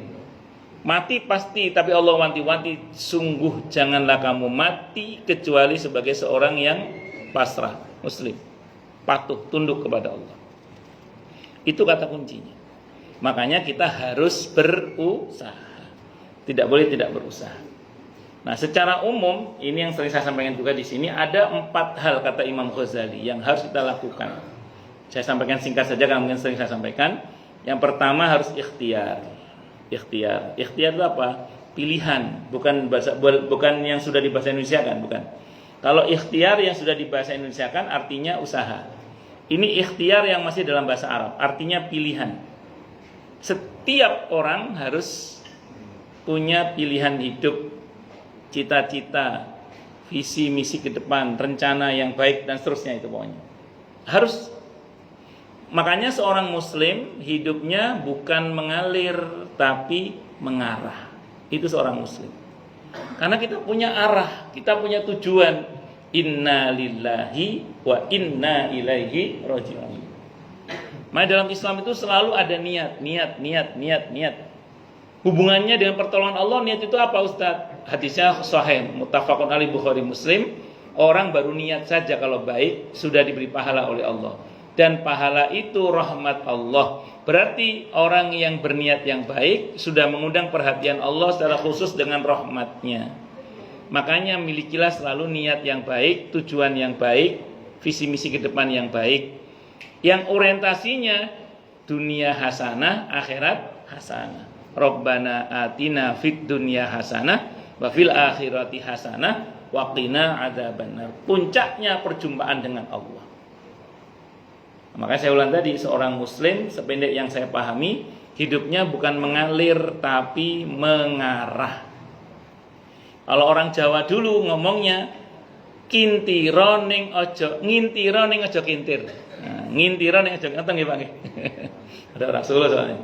Mati pasti, tapi Allah wanti-wanti sungguh janganlah kamu mati kecuali sebagai seorang yang pasrah, muslim, patuh, tunduk kepada Allah. Itu kata kuncinya. Makanya kita harus berusaha. Tidak boleh tidak berusaha. Nah, secara umum ini yang sering saya sampaikan juga di sini ada 4 hal kata Imam Ghazali yang harus kita lakukan. Saya sampaikan singkat saja karena mungkin sering saya sampaikan. Yang pertama harus ikhtiar. Ikhtiar itu apa? Pilihan, bukan yang sudah di bahasa Indonesia kan, bukan. Kalau ikhtiar yang sudah di bahasa Indonesia kan artinya usaha. Ini ikhtiar yang masih dalam bahasa Arab, artinya pilihan. Setiap orang harus punya pilihan hidup, cita-cita, visi misi ke depan, rencana yang baik dan seterusnya itu pokoknya. Harus. Makanya seorang muslim hidupnya bukan mengalir tapi mengarah. Itu seorang muslim. Karena kita punya arah, kita punya tujuan. Inna lillahi wa inna ilaihi raji'un. Maka dalam Islam itu selalu ada niat. Hubungannya dengan pertolongan Allah, niat itu apa Ustaz? Hadisnya sahih, muttafaqun alaih Bukhari Muslim. Orang baru niat saja kalau baik sudah diberi pahala oleh Allah. Dan pahala itu rahmat Allah. Berarti orang yang berniat yang baik sudah mengundang perhatian Allah secara khusus dengan rahmatnya. Makanya milikilah selalu niat yang baik, tujuan yang baik, visi misi ke depan yang baik. Yang orientasinya dunia hasanah, akhirat hasanah. Rabbana atina fid dunya hasanah wa fil akhirati hasanah wa qina adzabannar. Puncaknya perjumpaan dengan Allah. Makanya saya ulang tadi, seorang muslim sependek yang saya pahami, hidupnya bukan mengalir tapi mengarah. Kalau orang Jawa dulu ngomongnya ngintiro ning ojo kintir. Nah, ngintiro ning ojo ngoten nggih Pak nggih. Ada orang Solo soalnya.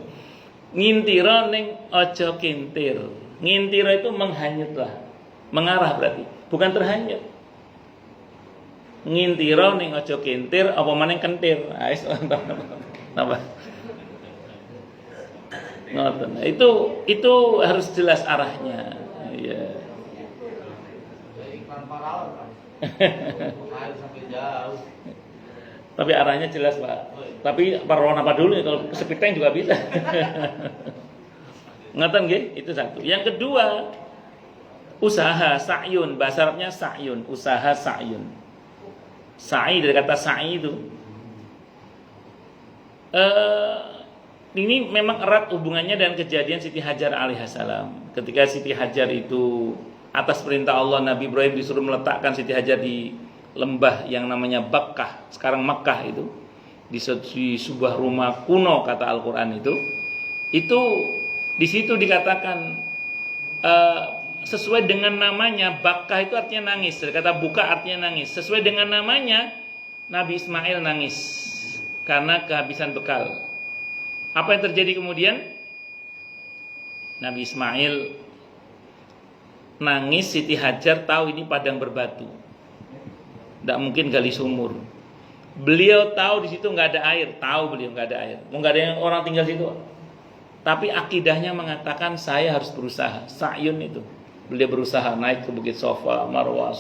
Ngintiro ning ojo kintir. Ngintiro itu menghanyutlah. Mengarah berarti, bukan terhanyut. Ngintiro ning ojo kintir apa maning kentir. Ah wis napa? Ngoten. Itu harus jelas arahnya. Ya. Tapi arahnya jelas Pak. Tapi parwan apa dulu ya, kalau sepiteng juga bisa. Ngeten nggih, itu satu. Yang kedua, usaha, sa'yun, bahasa Arabnya sa'yun, usaha sa'yun. Sa'i dari kata sa'i itu. Ini memang erat hubungannya dengan kejadian Siti Hajar alaihissalam. Ketika Siti Hajar itu atas perintah Allah, Nabi Ibrahim disuruh meletakkan Siti Hajar di lembah yang namanya Bakkah, sekarang Makkah itu, di sebuah rumah kuno kata Al-Quran itu di situ dikatakan sesuai dengan namanya. Bakkah itu artinya nangis, kata buka artinya nangis. Sesuai dengan namanya, Nabi Ismail nangis karena kehabisan bekal. Apa yang terjadi kemudian? Nabi Ismail nangis, Siti Hajar tahu ini padang berbatu, tidak mungkin gali sumur. Beliau tahu di situ nggak ada air, tahu beliau nggak ada air, nggak ada yang orang tinggal situ. Tapi akidahnya mengatakan saya harus berusaha. Sa'yun itu, beliau berusaha naik ke Bukit Sofa, Marwah.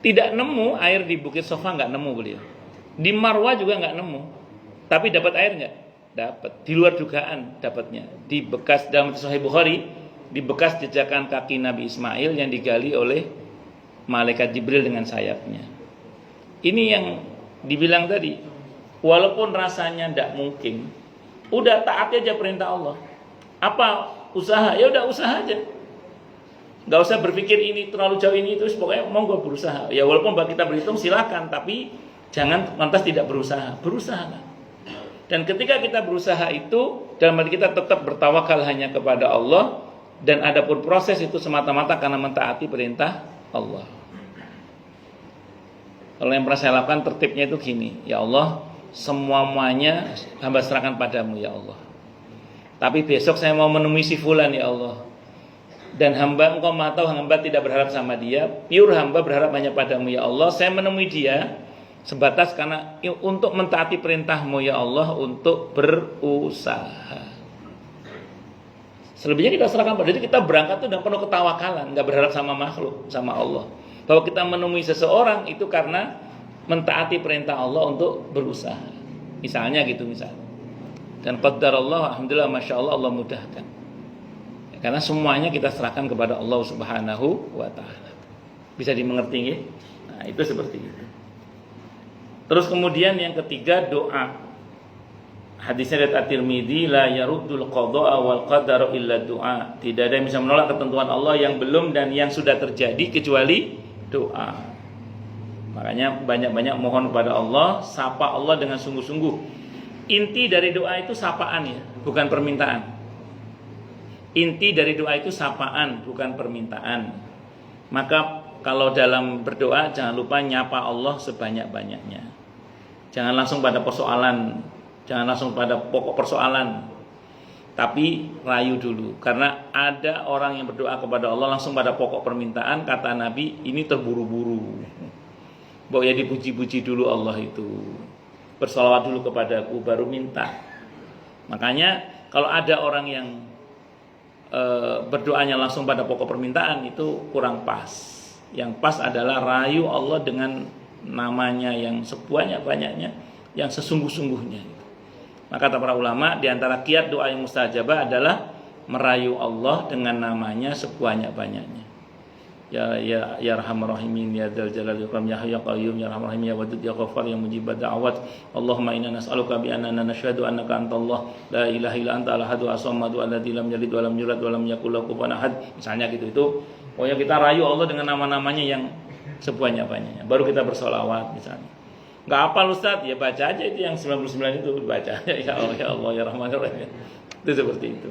Tidak nemu air di Bukit Sofa, nggak nemu beliau. Di Marwah juga nggak nemu. Tapi dapat air nggak? Dapat. Di luar dugaan dapatnya. Di bekas dalam Sahih Bukhari, di bekas jejakan kaki Nabi Ismail yang digali oleh malaikat Jibril dengan sayapnya. Ini yang dibilang tadi, walaupun rasanya tidak mungkin, udah taati aja perintah Allah. Apa usaha? Ya udah usaha aja. Gak usah berpikir ini terlalu jauh ini itu, pokoknya mau gue berusaha. Ya walaupun kita berhitung silakan, tapi jangan lantas tidak berusaha. Berusaha. Dan ketika kita berusaha itu, dalam hati kita tetap bertawakal hanya kepada Allah, dan adapun proses itu semata-mata karena mentaati perintah Allah. Kalau yang pernah saya lakukan tertibnya itu gini, ya Allah, semuanya hamba serahkan padamu ya Allah. Tapi besok saya mau menemui si fulan ya Allah. Dan hamba, engkau maha tahu, hamba tidak berharap sama dia, pure hamba berharap hanya padamu ya Allah. Saya menemui dia sebatas karena untuk mentaati perintahmu ya Allah, untuk berusaha. Selebihnya kita serahkan pada diri. Kita berangkat itu dengan penuh ketawakalan, nggak berharap sama makhluk, sama Allah. Bahwa kita menemui seseorang itu karena mentaati perintah Allah untuk berusaha. Misalnya gitu misalnya. Dan qadarallah, alhamdulillah, masya Allah, Allah mudahkan. Karena semuanya kita serahkan kepada Allah Subhanahu wa ta'ala. Bisa dimengerti ya? Nah, itu seperti itu. Terus kemudian yang ketiga, doa. Hadisnya dari At-Tirmidzi, la yaruddul qada'a wal qadara illa doa. Tidak ada yang bisa menolak ketentuan Allah yang belum dan yang sudah terjadi kecuali doa. Makanya banyak-banyak mohon kepada Allah, sapa Allah dengan sungguh-sungguh. Inti dari doa itu sapaan ya, bukan permintaan. Inti dari doa itu sapaan, bukan permintaan. Maka kalau dalam berdoa jangan lupa nyapa Allah sebanyak-banyaknya. Jangan langsung pada persoalan, jangan langsung pada pokok persoalan. Tapi rayu dulu, karena ada orang yang berdoa kepada Allah langsung pada pokok permintaan, kata Nabi, ini terburu-buru. Bahwa ya dipuji-puji dulu Allah itu. Bersolawat dulu kepadaku baru minta. Makanya kalau ada orang yang berdoanya langsung pada pokok permintaan itu kurang pas. Yang pas adalah rayu Allah dengan namanya yang sebanyak-banyaknya, yang sesungguh-sungguhnya. Maka kata para ulama, di antara kiat doa yang mustajabah adalah merayu Allah dengan namanya sebanyak-banyaknya. Ya Arhamar Rahimin, ya Dzal Jalali wal Ikram, ya Hayyu ya Qayyum, ya Arhamar Rahim, ya Wadud ya Ghaffar, ya Mujibad da'awat. Allahumma inna nas'aluka bi annana nashhadu annaka antallah la ilaha illa anta al-ahadu as-samadu alladzi lam yalid wa lam yulad wa lam yakul lahu kufuwan ahad. Misalnya gitu itu. Pokoknya kita rayu Allah dengan nama-namanya yang sebanyak-banyaknya. Baru kita bersolawat misalnya. Enggak hafal Ustaz, ya baca aja itu yang 99 itu baca. Ya Allah ya Allah ya Rahman Rahim. Itu seperti itu.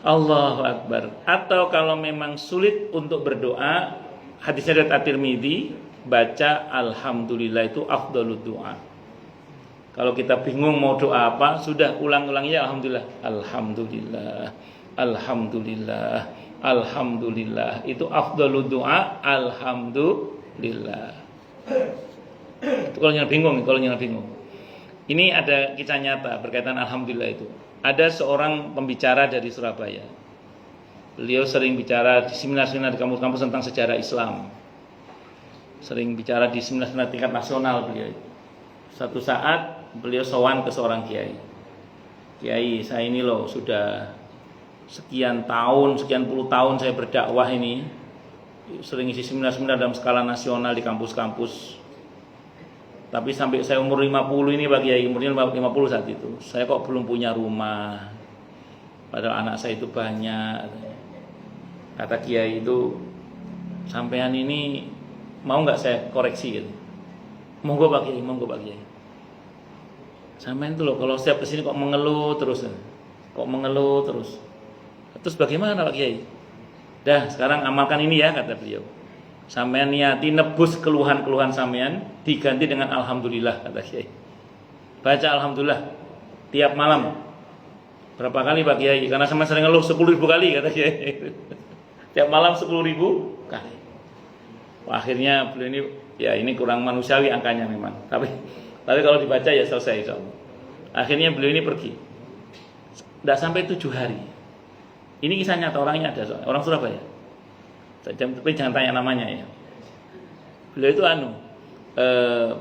Allahu Akbar. Atau kalau memang sulit untuk berdoa, hadisnya dari At-Tirmidzi, baca alhamdulillah itu afdhalud doa. Kalau kita bingung mau doa apa, sudah ulang-ulangnya alhamdulillah. Alhamdulillah. Alhamdulillah. Alhamdulillah. Itu afdhalud doa, alhamdulillah. Itu kalau yang bingung. Ini ada kisah nyata berkaitan alhamdulillah itu. Ada seorang pembicara dari Surabaya. Beliau sering bicara di seminar-seminar di kampus-kampus tentang sejarah Islam. Sering bicara di seminar-seminar tingkat nasional beliau. Suatu saat beliau sowan ke seorang kiai. Kiai, saya ini loh sudah sekian puluh tahun saya berdakwah ini. Sering isi seminar-seminar dalam skala nasional di kampus-kampus. Tapi sampai saya umur 50 ini Pak Kiai, umurnya 50 saat itu, saya kok belum punya rumah. Padahal anak saya itu banyak. Kata Kiai itu, sampean ini mau nggak saya koreksi gitu. Monggo Pak Kiai. Sampean itu loh kalau setiap kesini kok mengeluh terus. Terus bagaimana Pak Kiai? Dah sekarang amalkan ini ya, kata beliau. Sampean niati nebus keluhan-keluhan sampean diganti dengan alhamdulillah, kata Kiai. Baca alhamdulillah tiap malam. Berapa kali Pak Kiai? Karena sampean sering ngeluh 10.000 kali, kata Kiai. Tiap malam 10.000 kali. Akhirnya beliau ini, ya ini kurang manusiawi angkanya memang. Tapi kalau dibaca ya selesai insyaallah. Akhirnya beliau ini pergi. Tidak sampai 7 hari. Ini kisah nyata, orangnya ada, orang Surabaya. Tapi jangan tanya namanya ya. Beliau itu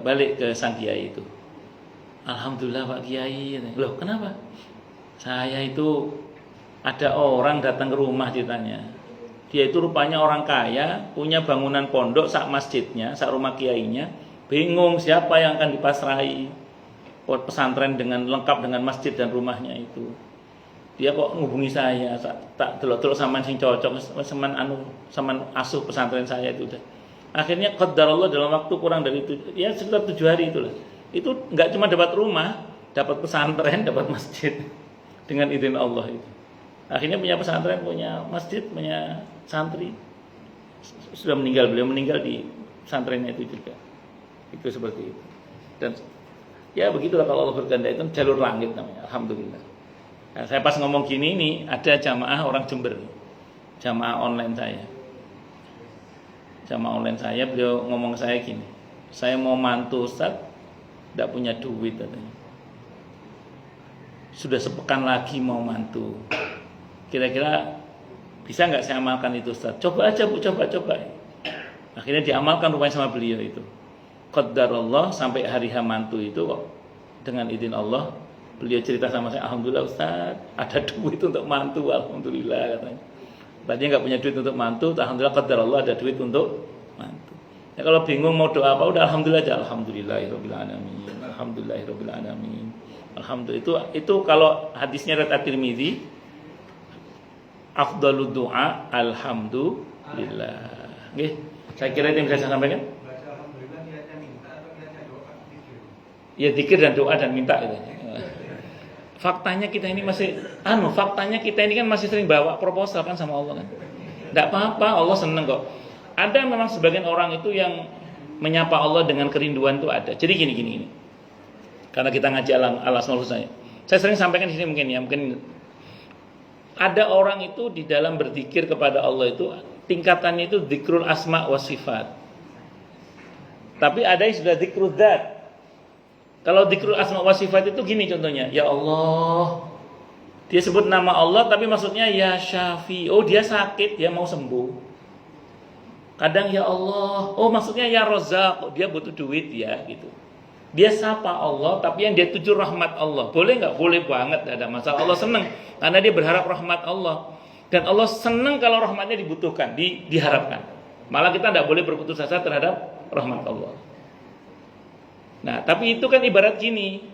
balik ke sang kiai itu. Alhamdulillah Pak Kiai. Loh kenapa? Saya itu ada orang datang ke rumah ditanya. Dia itu rupanya orang kaya, punya bangunan pondok sak masjidnya, sak rumah kiainya, bingung siapa yang akan dipasrahi pesantren dengan lengkap dengan masjid dan rumahnya itu. Dia kok ngubungi saya, tak delok-delok sampean sing cocok, sampean asuh pesantren saya itu udah. Akhirnya qadarullah dalam waktu kurang dari ya sekitar 7 hari itulah. Itu enggak cuma dapat rumah, dapat pesantren, dapat masjid dengan izin Allah itu. Akhirnya punya pesantren, punya masjid, punya santri. Sudah meninggal, beliau meninggal di pesantrennya itu juga. Itu seperti itu. Dan ya begitulah kalau Allah berkehendak, itu jalur langit namanya. Alhamdulillah. Nah, saya pas ngomong gini nih, ada jamaah orang Jember, jamaah online saya. Jamaah online saya, beliau ngomong ke saya gini, saya mau mantu Ustaz, tidak punya duit katanya. Sudah sepekan lagi mau mantu. Kira-kira bisa nggak saya amalkan itu Ustaz? Coba aja Bu, coba. Akhirnya diamalkan rupanya sama beliau itu. Qadarullah sampai hari mantu itu kok dengan izin Allah, beliau cerita sama saya, alhamdulillah Ustaz, ada duit untuk mantu, alhamdulillah katanya. Tadinya nggak punya duit untuk mantu, alhamdulillah qadarullah ada duit untuk mantu. Ya kalau bingung mau doa apa, udah alhamdulillah aja, alhamdulillahirabbil alamin, alhamdulillahirabbil alamin. Alhamdulillah itu kalau hadisnya riwayat At-Tirmidzi, afdhalud du'a alhamdulillah. Nggih, saya kira itu yang bisa saya sampaikan. Ya zikir dan doa dan minta gitu. Faktanya kita ini masih faktanya kita ini kan masih sering bawa proposal kan sama Allah kan. Enggak apa-apa, Allah seneng kok. Ada memang sebagian orang itu yang menyapa Allah dengan kerinduan itu ada. Jadi gini. Karena kita ngaji al-asmaul husna. Saya sering sampaikan di sini mungkin ada orang itu di dalam berzikir kepada Allah itu tingkatannya itu zikrul asma wa sifat. Tapi ada yang sudah zikrul dzat. Kalau dzikrul asma wa sifat itu gini contohnya, ya Allah. Dia sebut nama Allah tapi maksudnya ya Syafi. Oh, dia sakit, dia mau sembuh. Kadang ya Allah, oh maksudnya ya Razzaq, dia butuh duit ya gitu. Dia sapa Allah tapi yang dia tuju rahmat Allah. Boleh enggak? Boleh banget, enggak ada masalah. Allah senang karena dia berharap rahmat Allah. Dan Allah senang kalau rahmatnya dibutuhkan, diharapkan. Malah kita enggak boleh berputus asa terhadap rahmat Allah. Nah, tapi itu kan ibarat gini.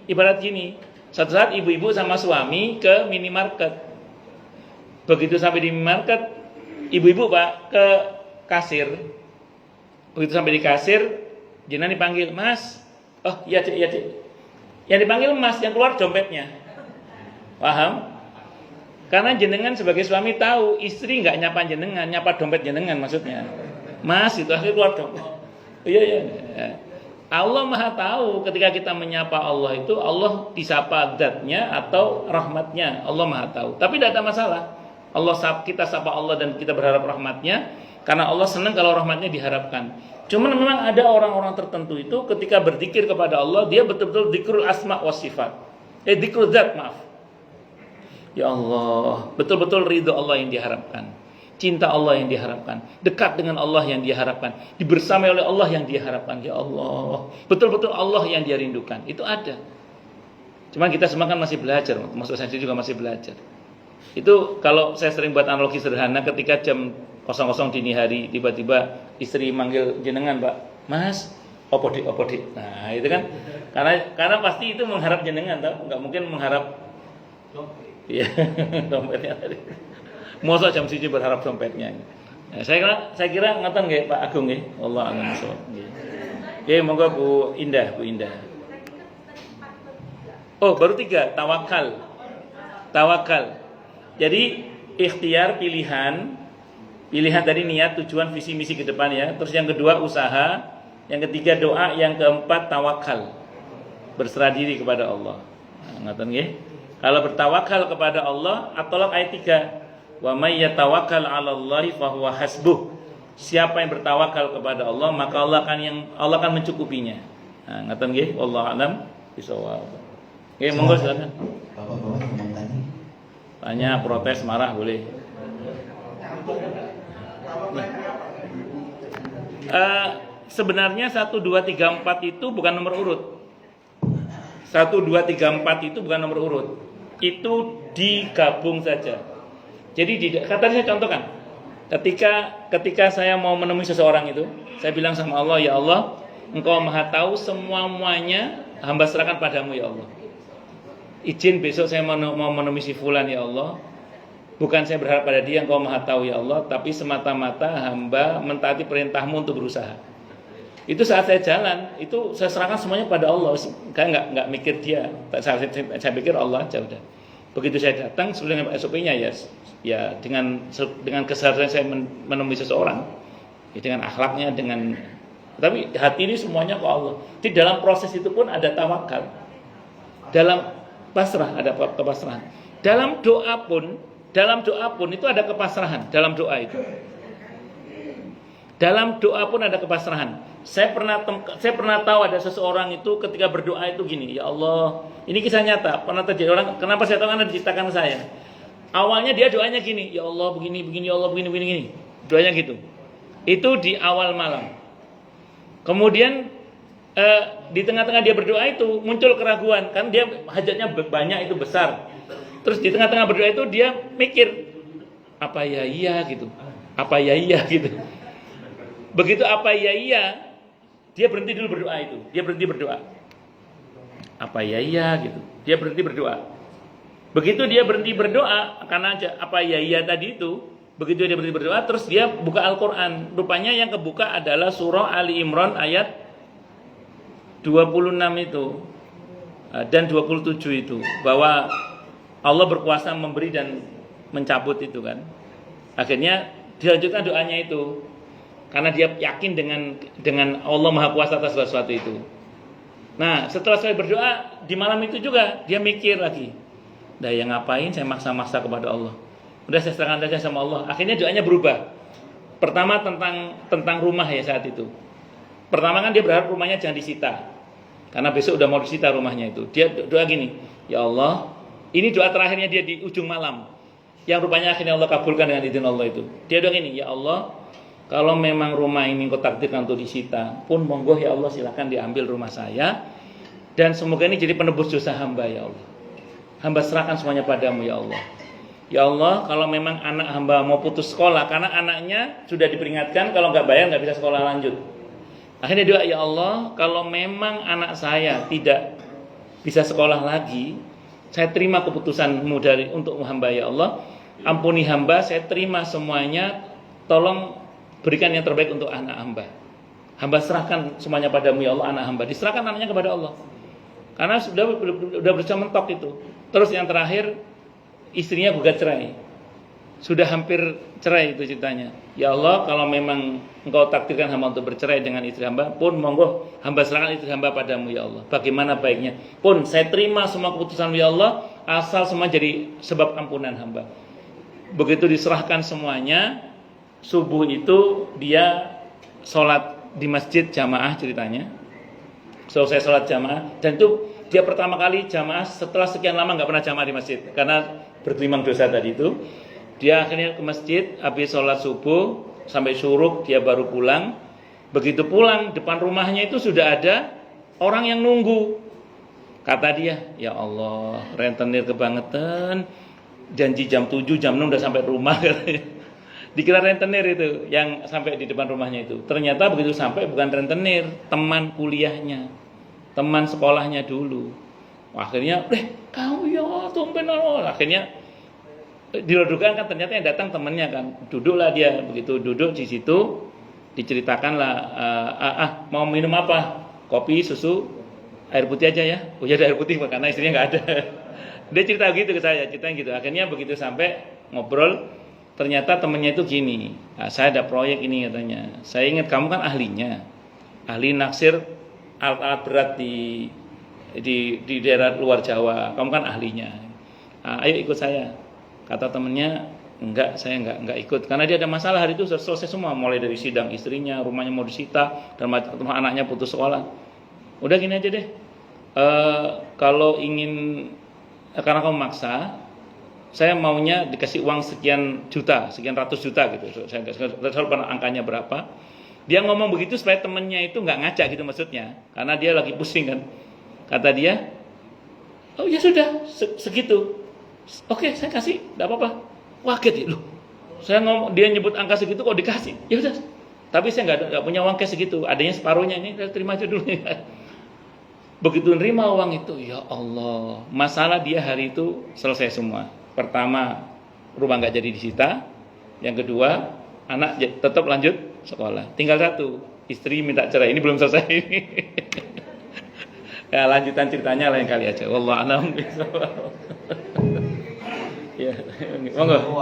Suatu saat ibu-ibu sama suami ke minimarket. Begitu sampai di minimarket, ibu-ibu Pak ke kasir. Begitu sampai di kasir, jenengan dipanggil, "Mas." "Oh, iya Cik." Yang dipanggil Mas, yang keluar dompetnya. Paham? Karena jenengan sebagai suami tahu istri enggak nyapa jenengan, nyapa dompet jenengan maksudnya. Mas itu akhirnya keluar dompet. Iya. Allah Maha tahu ketika kita menyapa Allah itu Allah disapa dzatnya atau rahmatnya. Allah Maha tahu. Tapi tidak ada masalah. Kita sapa Allah dan kita berharap rahmatnya karena Allah senang kalau rahmatnya diharapkan. Cuman memang ada orang-orang tertentu itu ketika berzikir kepada Allah dia betul-betul dzikrul asma wa sifat. Dzikrul dzat, maaf. Ya Allah, betul-betul ridho Allah yang diharapkan. Cinta Allah yang diharapkan, dekat dengan Allah yang diharapkan, dibersamai oleh Allah yang diharapkan. Ya Allah, betul-betul Allah yang dia rindukan. Itu ada. Cuma kita semua kan masih belajar, maksud saya juga masih belajar. Itu kalau saya sering buat analogi sederhana, ketika jam 00 dini hari tiba-tiba istri manggil jenengan, Pak, Mas, opo dik. Nah itu kan karena pasti itu mengharap jenengan, tau? Nggak mungkin mengharap dompetnya tadi. Masa jam 1 berharap dompetnya. Nah, saya kira ngeten nggih Pak Agung nggih. Allah a'lam bishawab. Nggih, monggo Bu Indah. Oh, baru 3, tawakal. Jadi ikhtiar pilihan tadi niat, tujuan, visi misi ke depan ya. Terus yang kedua usaha, yang ketiga doa, yang keempat tawakal. Berserah diri kepada Allah. Nah, ngeten nggih. Kalau bertawakal kepada Allah, At-Thalaq ayat 3. Wa may yatawakkal 'alallahi fahuwa hasbuh. Siapa yang bertawakal kepada Allah, maka Allah akan mencukupinya. Nah, ngaten nggih, wallahu a'lam bishawab. Nggih, monggo silakan. Bapak-bapak ngomong tadi. Tanya, protes, marah boleh. Sebenarnya 1 2 3 4 itu bukan nomor urut. 1 2 3 4 itu bukan nomor urut. Itu digabung saja. Jadi kata saya contohkan. Ketika saya mau menemui seseorang itu, saya bilang sama Allah, ya Allah, Engkau Maha tahu semuanya, hamba serahkan padamu ya Allah. Izin besok saya mau menemui si fulan ya Allah. Bukan saya berharap pada dia, Engkau Maha tahu ya Allah, tapi semata-mata hamba mentaati perintahmu untuk berusaha. Itu saat saya jalan, itu saya serahkan semuanya pada Allah. Saya nggak mikir dia, saya pikir Allah aja udah. Begitu saya datang sebelum SOP-nya ya dengan kesadaran saya menemui seseorang, ya dengan akhlaknya, tapi hati ini semuanya ke Allah. Di dalam proses itu pun ada tawakal, dalam pasrah ada kepasrahan. Dalam doa pun itu ada kepasrahan. Dalam doa pun ada kepasrahan. Saya pernah tahu ada seseorang itu ketika berdoa itu gini, ya Allah, ini kisah nyata, pernah terjadi orang. Kenapa saya tahu? Karena diceritakan saya. Awalnya dia doanya gini, ya Allah begini, ya Allah begini. Doanya gitu. Itu di awal malam. Kemudian di tengah-tengah dia berdoa itu muncul keraguan, kan dia hajatnya banyak, itu besar. Terus di tengah-tengah berdoa itu dia mikir, apa ya iya gitu. Begitu apa ya iya, dia berhenti dulu berdoa itu. Dia berhenti berdoa. Apa ya iya gitu. Dia berhenti berdoa. Begitu dia berhenti berdoa karena apa ya iya tadi itu, begitu dia berhenti berdoa terus dia buka Al-Qur'an. Rupanya yang kebuka adalah surah Ali Imran ayat 26 itu dan 27 itu, bahwa Allah berkuasa memberi dan mencabut itu kan. Akhirnya dilanjutkan doanya itu. Karena dia yakin dengan Allah Maha Kuasa atas sesuatu itu. Nah, setelah saya berdoa di malam itu juga dia mikir lagi. Dah yang ngapain saya maksa-maksa kepada Allah? Udah saya serahkan saja sama Allah. Akhirnya doanya berubah. Pertama tentang rumah ya saat itu. Pertama kan dia berharap rumahnya jangan disita. Karena besok udah mau disita rumahnya itu. Dia doa gini, ya Allah, ini doa terakhirnya dia di ujung malam. Yang rupanya akhirnya Allah kabulkan dengan izin Allah itu. Dia doa gini, ya Allah, kalau memang rumah ini kau takdirkan untuk disita, pun monggo ya Allah silakan diambil rumah saya. Dan semoga ini jadi penebus dosa hamba ya Allah. Hamba serahkan semuanya padamu ya Allah. Ya Allah, kalau memang anak hamba mau putus sekolah, karena anaknya sudah diperingatkan kalau nggak bayar nggak bisa sekolah lanjut. Akhirnya doa, ya Allah, kalau memang anak saya tidak bisa sekolah lagi, saya terima keputusanmu untuk hamba ya Allah. Ampuni hamba, saya terima semuanya. Tolong berikan yang terbaik untuk anak hamba. Hamba serahkan semuanya padamu ya Allah, anak hamba. Diserahkan anaknya kepada Allah. Karena sudah berusaha mentok itu. Terus yang terakhir, istrinya gugat cerai. Sudah hampir cerai itu ceritanya. Ya Allah, kalau memang Engkau takdirkan hamba untuk bercerai dengan istri hamba, pun monggo hamba serahkan istri hamba padamu ya Allah. Bagaimana baiknya? Pun saya terima semua keputusan ya Allah, asal semua jadi sebab ampunan hamba. Begitu diserahkan semuanya, subuh itu dia sholat di masjid jamaah ceritanya. Selesai sholat jamaah, dan itu dia pertama kali jamaah setelah sekian lama nggak pernah jamaah di masjid karena bergelimang dosa tadi itu. Dia akhirnya ke masjid habis sholat subuh sampai syuruk dia baru pulang. Begitu pulang depan rumahnya itu sudah ada orang yang nunggu. Kata dia, ya Allah, rentenir kebangetan. Janji jam 7 jam 6 udah sampai rumah katanya. Dikira rentenir itu yang sampai di depan rumahnya itu. Ternyata begitu sampai bukan rentenir, teman kuliahnya, teman sekolahnya dulu. Akhirnya, kamu ya tumben. Akhirnya dirodokan kan ternyata yang datang temannya kan. Duduklah dia, begitu duduk di situ diceritakanlah, mau minum apa? Kopi, susu, air putih aja ya. Oh ya ada air putih karena istrinya nggak ada. Dia cerita gitu ke saya, cerita gitu. Akhirnya begitu sampai ngobrol, ternyata temannya itu gini, saya ada proyek ini katanya. Saya ingat kamu kan ahlinya, ahli naksir alat-alat berat di daerah luar Jawa. Kamu kan ahlinya. Ayo ikut saya. Kata temannya, enggak, saya enggak ikut. Karena dia ada masalah hari itu sudah selesai semua, mulai dari sidang istrinya, rumahnya mau disita, dan anaknya putus sekolah. Udah gini aja deh. Kalau ingin, karena kamu maksa, saya maunya dikasih uang sekian ratus juta gitu. Saya nggak tahu angkanya berapa. Dia ngomong begitu supaya temennya itu nggak ngajak gitu maksudnya, karena dia lagi pusing kan. Kata dia, oh ya sudah segitu. Oke, saya kasih, nggak apa-apa. Waget ya, loh. dia nyebut angka segitu kok dikasih. Ya udah. Tapi saya nggak punya uang cash segitu. Adanya separuhnya, ini terima aja dulu. Begitu nerima uang itu, ya Allah, masalah dia hari itu selesai semua. Pertama, rumah nggak jadi disita. Yang kedua, anak tetap lanjut sekolah. Tinggal satu, istri minta cerai. Ini belum selesai. Ya, lanjutan ceritanya lain kali aja. Wallahu a'lam bishawab. Ya, monggo. Assalamualaikum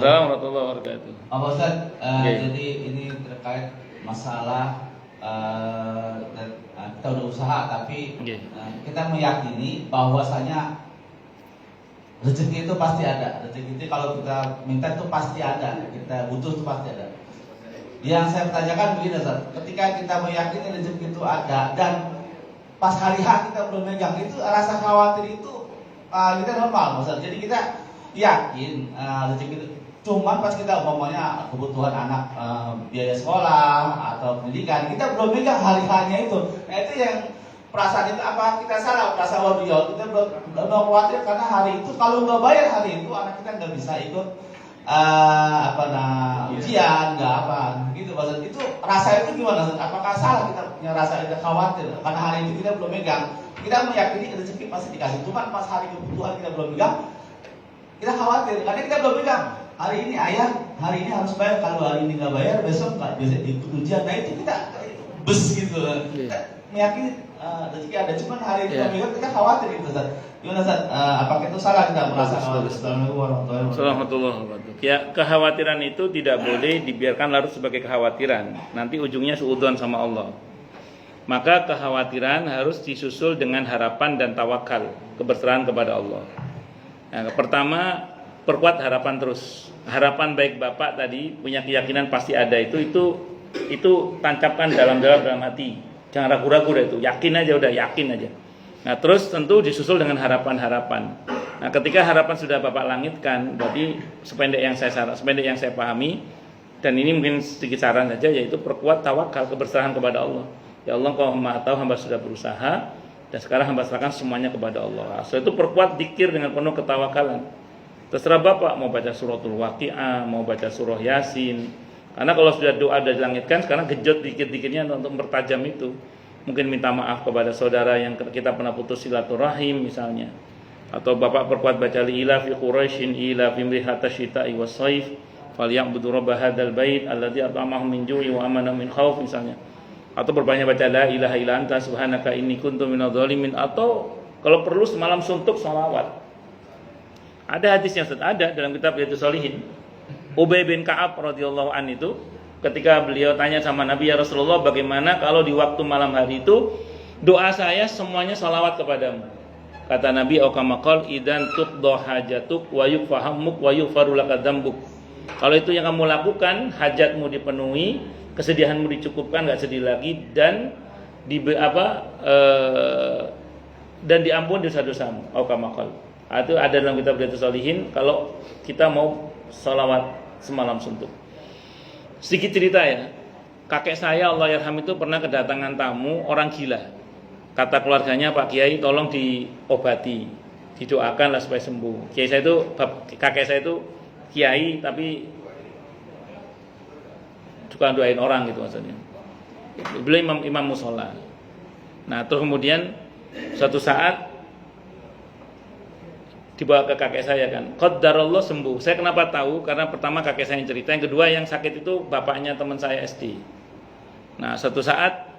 warahmatullahi wabarakatuh. Pak Ustaz, Okay. jadi ini terkait masalah kita udah usaha tapi Okay. kita meyakini bahwasanya rezeki itu pasti ada. Rezeki itu kalau kita minta itu pasti ada, kita butuh itu pasti ada. Yang saya tanyakan begini, Ustaz, ketika kita meyakini rezeki itu ada dan pas hari H kita belum megang, itu rasa khawatir itu kita normal, Ustaz. Jadi kita yakin rezeki itu, cuman pas kita umpamanya kebutuhan anak, biaya sekolah atau pendidikan, kita belum megang hari H-nya itu. Nah itu yang perasaan itu, apa kita salah perasaan waduh, kita belum khawatir karena hari itu kalau nggak bayar hari itu anak kita nggak bisa ikut ujian, nggak apa gitu, Ustaz. Itu rasa itu gimana, Ustaz? Apakah salah kita punya rasa itu khawatir karena hari itu kita belum megang? Kita meyakini rezeki pasti dikasih, cuman pas hari kebutuhan kita belum megang, kita khawatir karena kita belum megang. Hari ini ayah, hari ini harus bayar, kalau hari ini nggak bayar besok nggak bisa ikut ujian. Nah itu kita bes gitu. Kita meyakini rezeki ada, cuman hari ini belum megang, kita khawatir gitu, Ustaz. Gimana, Ustaz? Apakah itu salah kita merasa khawatir? Assalamualaikum warahmatullahi wabarakatuh. Ya, kekhawatiran itu tidak boleh dibiarkan larut sebagai kekhawatiran. Nanti ujungnya suudzon sama Allah. Maka kekhawatiran harus disusul dengan harapan dan tawakal, keberserahan kepada Allah. Nah, pertama, perkuat harapan terus. Harapan baik Bapak tadi punya keyakinan pasti ada itu tancapkan dalam hati. Jangan ragu-ragu deh itu, yakin aja, udah yakin aja. Nah, terus tentu disusul dengan harapan-harapan. Nah, ketika harapan sudah Bapak langitkan, berarti sependek yang saya pahami, dan ini mungkin sedikit saran saja, yaitu perkuat tawakal, keberserahan kepada Allah. Ya Allah, Kau Maha tahu hamba sudah berusaha, dan sekarang hamba serahkan semuanya kepada Allah. Setelah itu perkuat dzikir dengan penuh ketawakalan. Terserah Bapak mau baca suratul Waqiah, mau baca surah Yasin. Karena kalau sudah doa sudah dilangitkan, sekarang gejot dikit-dikitnya untuk mempertajam itu. Mungkin minta maaf kepada saudara yang kita pernah putus silaturahim misalnya. Atau Bapak perkuat baca li'ila fi Quraisyin ila fi mrihata syita'i was-saif falyabudu rabb hadzal bait alladzi at'amahum min ju'i wa amanahum min khauf misalnya. Atau berbanyak baca la ilaha illa anta subhanaka inni kuntu minadh dhalimin, atau kalau perlu semalam suntuk shalawat. Ada hadisnya, Ustaz, ada dalam kitab Riyadhus Shalihin. Ubay bin Ka'ab radhiyallahu an itu ketika beliau tanya sama Nabi, ya Rasulullah, bagaimana kalau di waktu malam hari itu doa saya semuanya shalawat kepadamu? Kata Nabi, aukamaqal idan tuqda hajatuk wa yukfahamuk wa yughfaru laka dzambuk. Kalau itu yang kamu lakukan, hajatmu dipenuhi, kesedihanmu dicukupkan, enggak sedih lagi, dan dan diampun dosa-dosamu. Aukamaqal. Itu ada dalam kitab Riyadhus Shalihin kalau kita mau shalawat semalam suntuk. Sedikit cerita ya, kakek saya Allah yarham itu pernah kedatangan tamu orang gila. Kata keluarganya, Pak Kiai tolong diobati, didoakan lah supaya sembuh. Kakek saya itu kiai tapi suka doain orang gitu maksudnya. Beliau imam musola. Nah terus kemudian suatu saat dibawa ke kakek saya kan, qadarullah sembuh. Saya kenapa tahu? Karena pertama kakek saya yang cerita, yang kedua yang sakit itu bapaknya teman saya SD. Nah suatu saat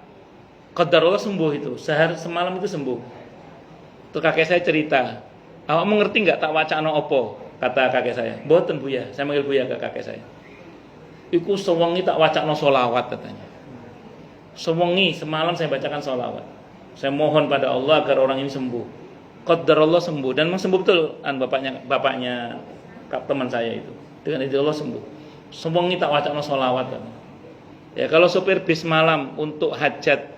qadarullah sembuh itu, semalam itu sembuh. Terus kakek saya cerita, awak mengerti nggak tak wacana opo? Kata kakek saya, boten buya. Saya manggil buya ke kakek saya. Iku sewengi tak wacana sholawat katanya. Sewengi semalam saya bacakan sholawat. Saya mohon pada Allah agar orang ini sembuh. Qadarullah sembuh, dan memang sembuh betul bapaknya teman saya itu. Dengan itu Allah sembuh. Sewengi tak wacana sholawat. Ya kalau sopir bis malam untuk hajat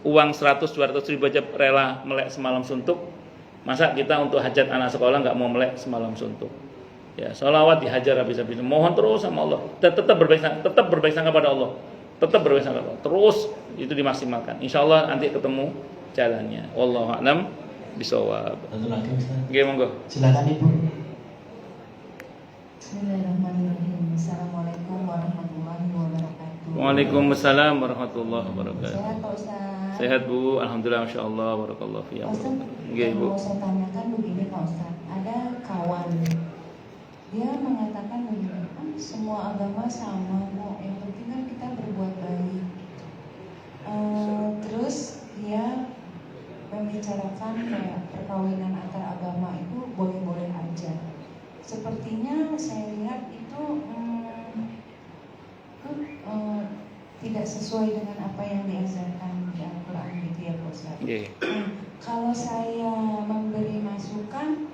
uang 100-200 ribu aja rela melek semalam suntuk, masa kita untuk hajat anak sekolah nggak mau melek semalam suntuk? Ya sholawat dihajar habis-habisan. Mohon terus sama Allah, dan tetap berbaik sangka pada Allah, terus itu dimaksimalkan. Insya Allah nanti ketemu jalannya. Wallahu a'lam bishawab. Satu lagi, Ustaz. Oke, monggo. Silakan Ibu. Bismillahirrahmanirrahim. Assalamualaikum warahmatullahi wabarakatuh. Waalaikumsalam warahmatullahi wabarakatuh. Sehat Pak Ustaz? Sehat Bu, alhamdulillah, masyaallah, barakallahu fiik. Ustaz, Nggih yang Bu. mau saya tanyakan begini Pak Ustaz. Ada kawan, dia mengatakan begini, semua agama sama kok, yang penting kan kita berbuat baik. Terus dia membicarakan kayak perkawinan antar agama itu boleh-boleh aja. Sepertinya saya lihat itu tidak sesuai dengan apa yang diajarkan di Al-Quran gitu ya Pak Ustaz. Kalau saya memberi masukan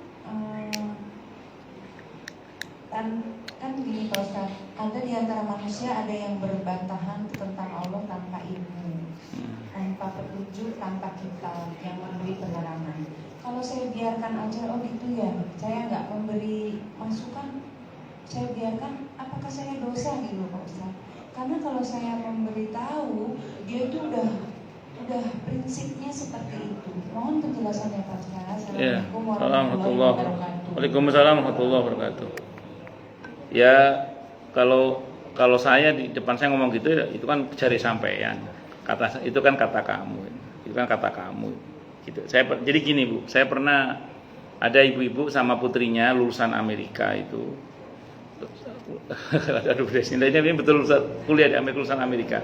kan gini Pak Ustaz, ada di antara manusia ada yang berbantahan tentang Allah tanpa ilmu, tanpa petunjuk, tanpa kitab yang memberi penerangan. Kalau saya biarkan aja, oh gitu ya, saya nggak memberi masukan, saya biarkan, apakah saya dosa gitu Pak Ustaz? Karena kalau saya memberitahu, dia itu udah prinsipnya seperti itu. Mohon penjelasannya Pak Ustaz. Assalamualaikum warahmatullahi wabarakatuh. Waalaikumsalam warahmatullahi wabarakatuh. Ya, kalau saya di depan saya ngomong gitu, itu kan cari sampean. Itu kan kata kamu. Itu kan kata kamu. Gitu. Jadi gini Bu, saya pernah ada ibu-ibu sama putrinya lulusan Amerika itu. Aduh, ini betul kuliah di Amerika, lulusan Amerika.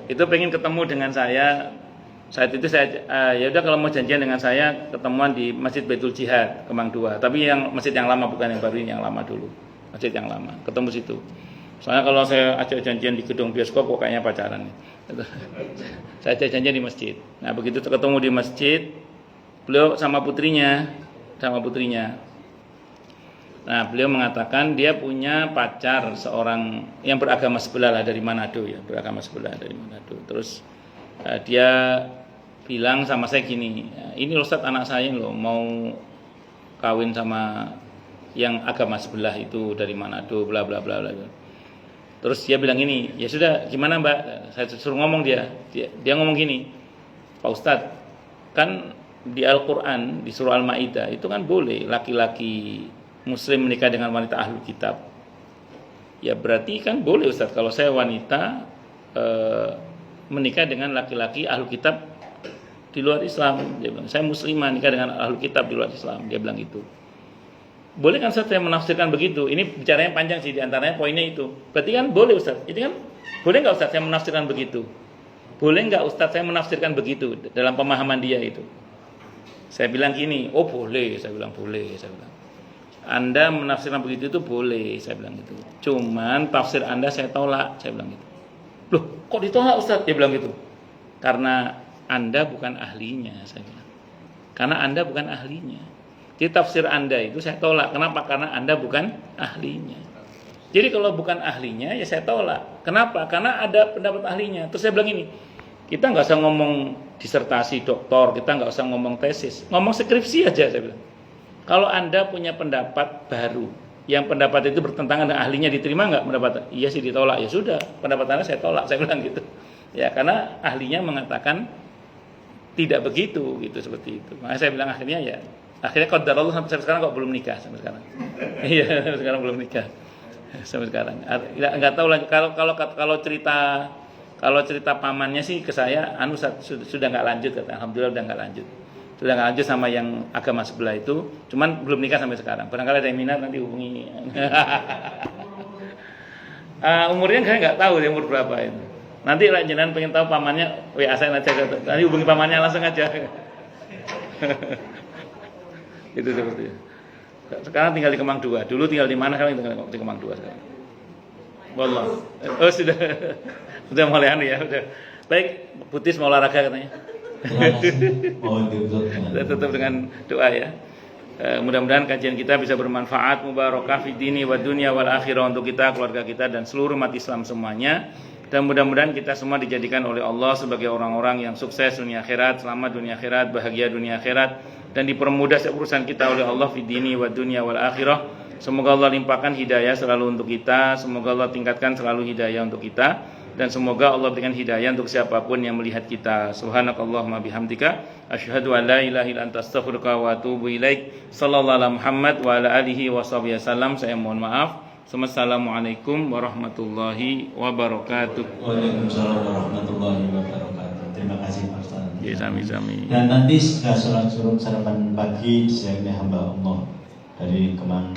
Itu pengen ketemu dengan saya. Saat itu saya ya udah kalau mau janjian dengan saya ketemuan di Masjid Baitul Jihad Kemang 2. Tapi yang masjid yang lama, bukan yang baru, ini yang lama dulu. Masjid yang lama. Ketemu situ. Soalnya kalau saya ajak janjian di gedung bioskop kok kayaknya pacaran nih. Saya ajak janjian di masjid. Nah, begitu ketemu di masjid, beliau sama putrinya. Nah, beliau mengatakan dia punya pacar seorang yang beragama sebelah lah dari Manado ya, beragama sebelah dari Manado. Terus dia bilang sama saya gini, ini Ustadz anak saya loh mau kawin sama yang agama sebelah itu dari Manado, bla bla bla bla. Terus dia bilang gini, ya sudah gimana Mbak? Saya suruh ngomong dia ngomong gini, Pak Ustadz, kan di Al-Quran di surah Al-Maidah itu kan boleh laki-laki Muslim menikah dengan wanita ahlu kitab. Ya berarti kan boleh Ustadz kalau saya wanita menikah dengan laki-laki ahlu kitab di luar Islam. Dia bilang, saya muslimah nikah dengan ahlu kitab di luar Islam. Dia bilang gitu. Boleh kan Ustaz saya menafsirkan begitu? Ini bicaranya panjang sih, diantaranya poinnya itu. Berarti kan boleh Ustaz. Ini kan boleh nggak Ustaz saya menafsirkan begitu? Boleh nggak Ustaz saya menafsirkan begitu dalam pemahaman dia itu? Saya bilang gini, oh boleh. Saya bilang boleh. Saya bilang, Anda menafsirkan begitu itu boleh. Saya bilang gitu. Cuman tafsir Anda saya tolak. Saya bilang gitu. Loh, kok ditolak Ustaz? Dia bilang gitu. Karena Anda bukan ahlinya. Saya bilang. Karena Anda bukan ahlinya. Jadi tafsir Anda itu saya tolak. Kenapa? Karena Anda bukan ahlinya. Jadi kalau bukan ahlinya ya saya tolak. Kenapa? Karena ada pendapat ahlinya. Terus saya bilang ini, kita nggak usah ngomong disertasi doktor, kita nggak usah ngomong tesis, ngomong skripsi aja saya bilang. Kalau Anda punya pendapat baru, yang pendapat itu bertentangan dengan ahlinya, diterima nggak pendapat? Iya sih ditolak. Ya sudah, pendapat Anda saya tolak. Saya bilang gitu. Ya karena ahlinya mengatakan tidak begitu, gitu seperti itu. Makanya saya bilang akhirnya qadarullah sampai sekarang kok belum nikah sampai sekarang. Iya, sampai sekarang belum nikah. Sampai sekarang. Enggak tahu lagi kalau cerita pamannya sih ke saya sudah enggak lanjut kata. Alhamdulillah udah enggak lanjut. Sudah enggak lanjut sama yang agama sebelah itu, cuman belum nikah sampai sekarang. Barangkali ada yang minat nanti hubungi. Umurnya saya enggak tahu dia umur berapa itu. Nanti lah jenengan pengen tahu pamannya, WA saya aja. Nanti hubungi pamannya langsung aja. Itu seperti itu. Sekarang tinggal di Kemang 2. Dulu tinggal di mana? Sekarang tinggal di Kemang 2 sekarang. Wallah. Oh sudah mulai ya. Udah. Baik, Butis mau olahraga katanya. Kita tutup dengan doa ya. Mudah-mudahan kajian kita bisa bermanfaat, mubarakah fid dini wad dunya wal akhirah untuk kita, keluarga kita dan seluruh umat Islam semuanya. Dan mudah-mudahan kita semua dijadikan oleh Allah sebagai orang-orang yang sukses dunia akhirat, selamat dunia akhirat, bahagia dunia akhirat, dan dipermudah urusan kita oleh Allah fid dini wad dunya wal akhirah. Semoga Allah limpahkan hidayah selalu untuk kita, semoga Allah tingkatkan selalu hidayah untuk kita, dan semoga Allah berikan hidayah untuk siapapun yang melihat kita. Subhanakallahumma bihamdika asyhadu an la ilaha illa anta astaghfiruka wa atubu ilaik. Sallallahu alaihi Muhammad wa ala alihi wa sahbihi wasallam. Saya mohon maaf. Assalamualaikum warahmatullahi wabarakatuh. Waalaikumsalam warahmatullahi wabarakatuh. Terima kasih Pak Ustaz. Ya, sami-sami. Dan nanti setelah sholat suruh sarapan pagi disediakan hamba Allah dari Kemang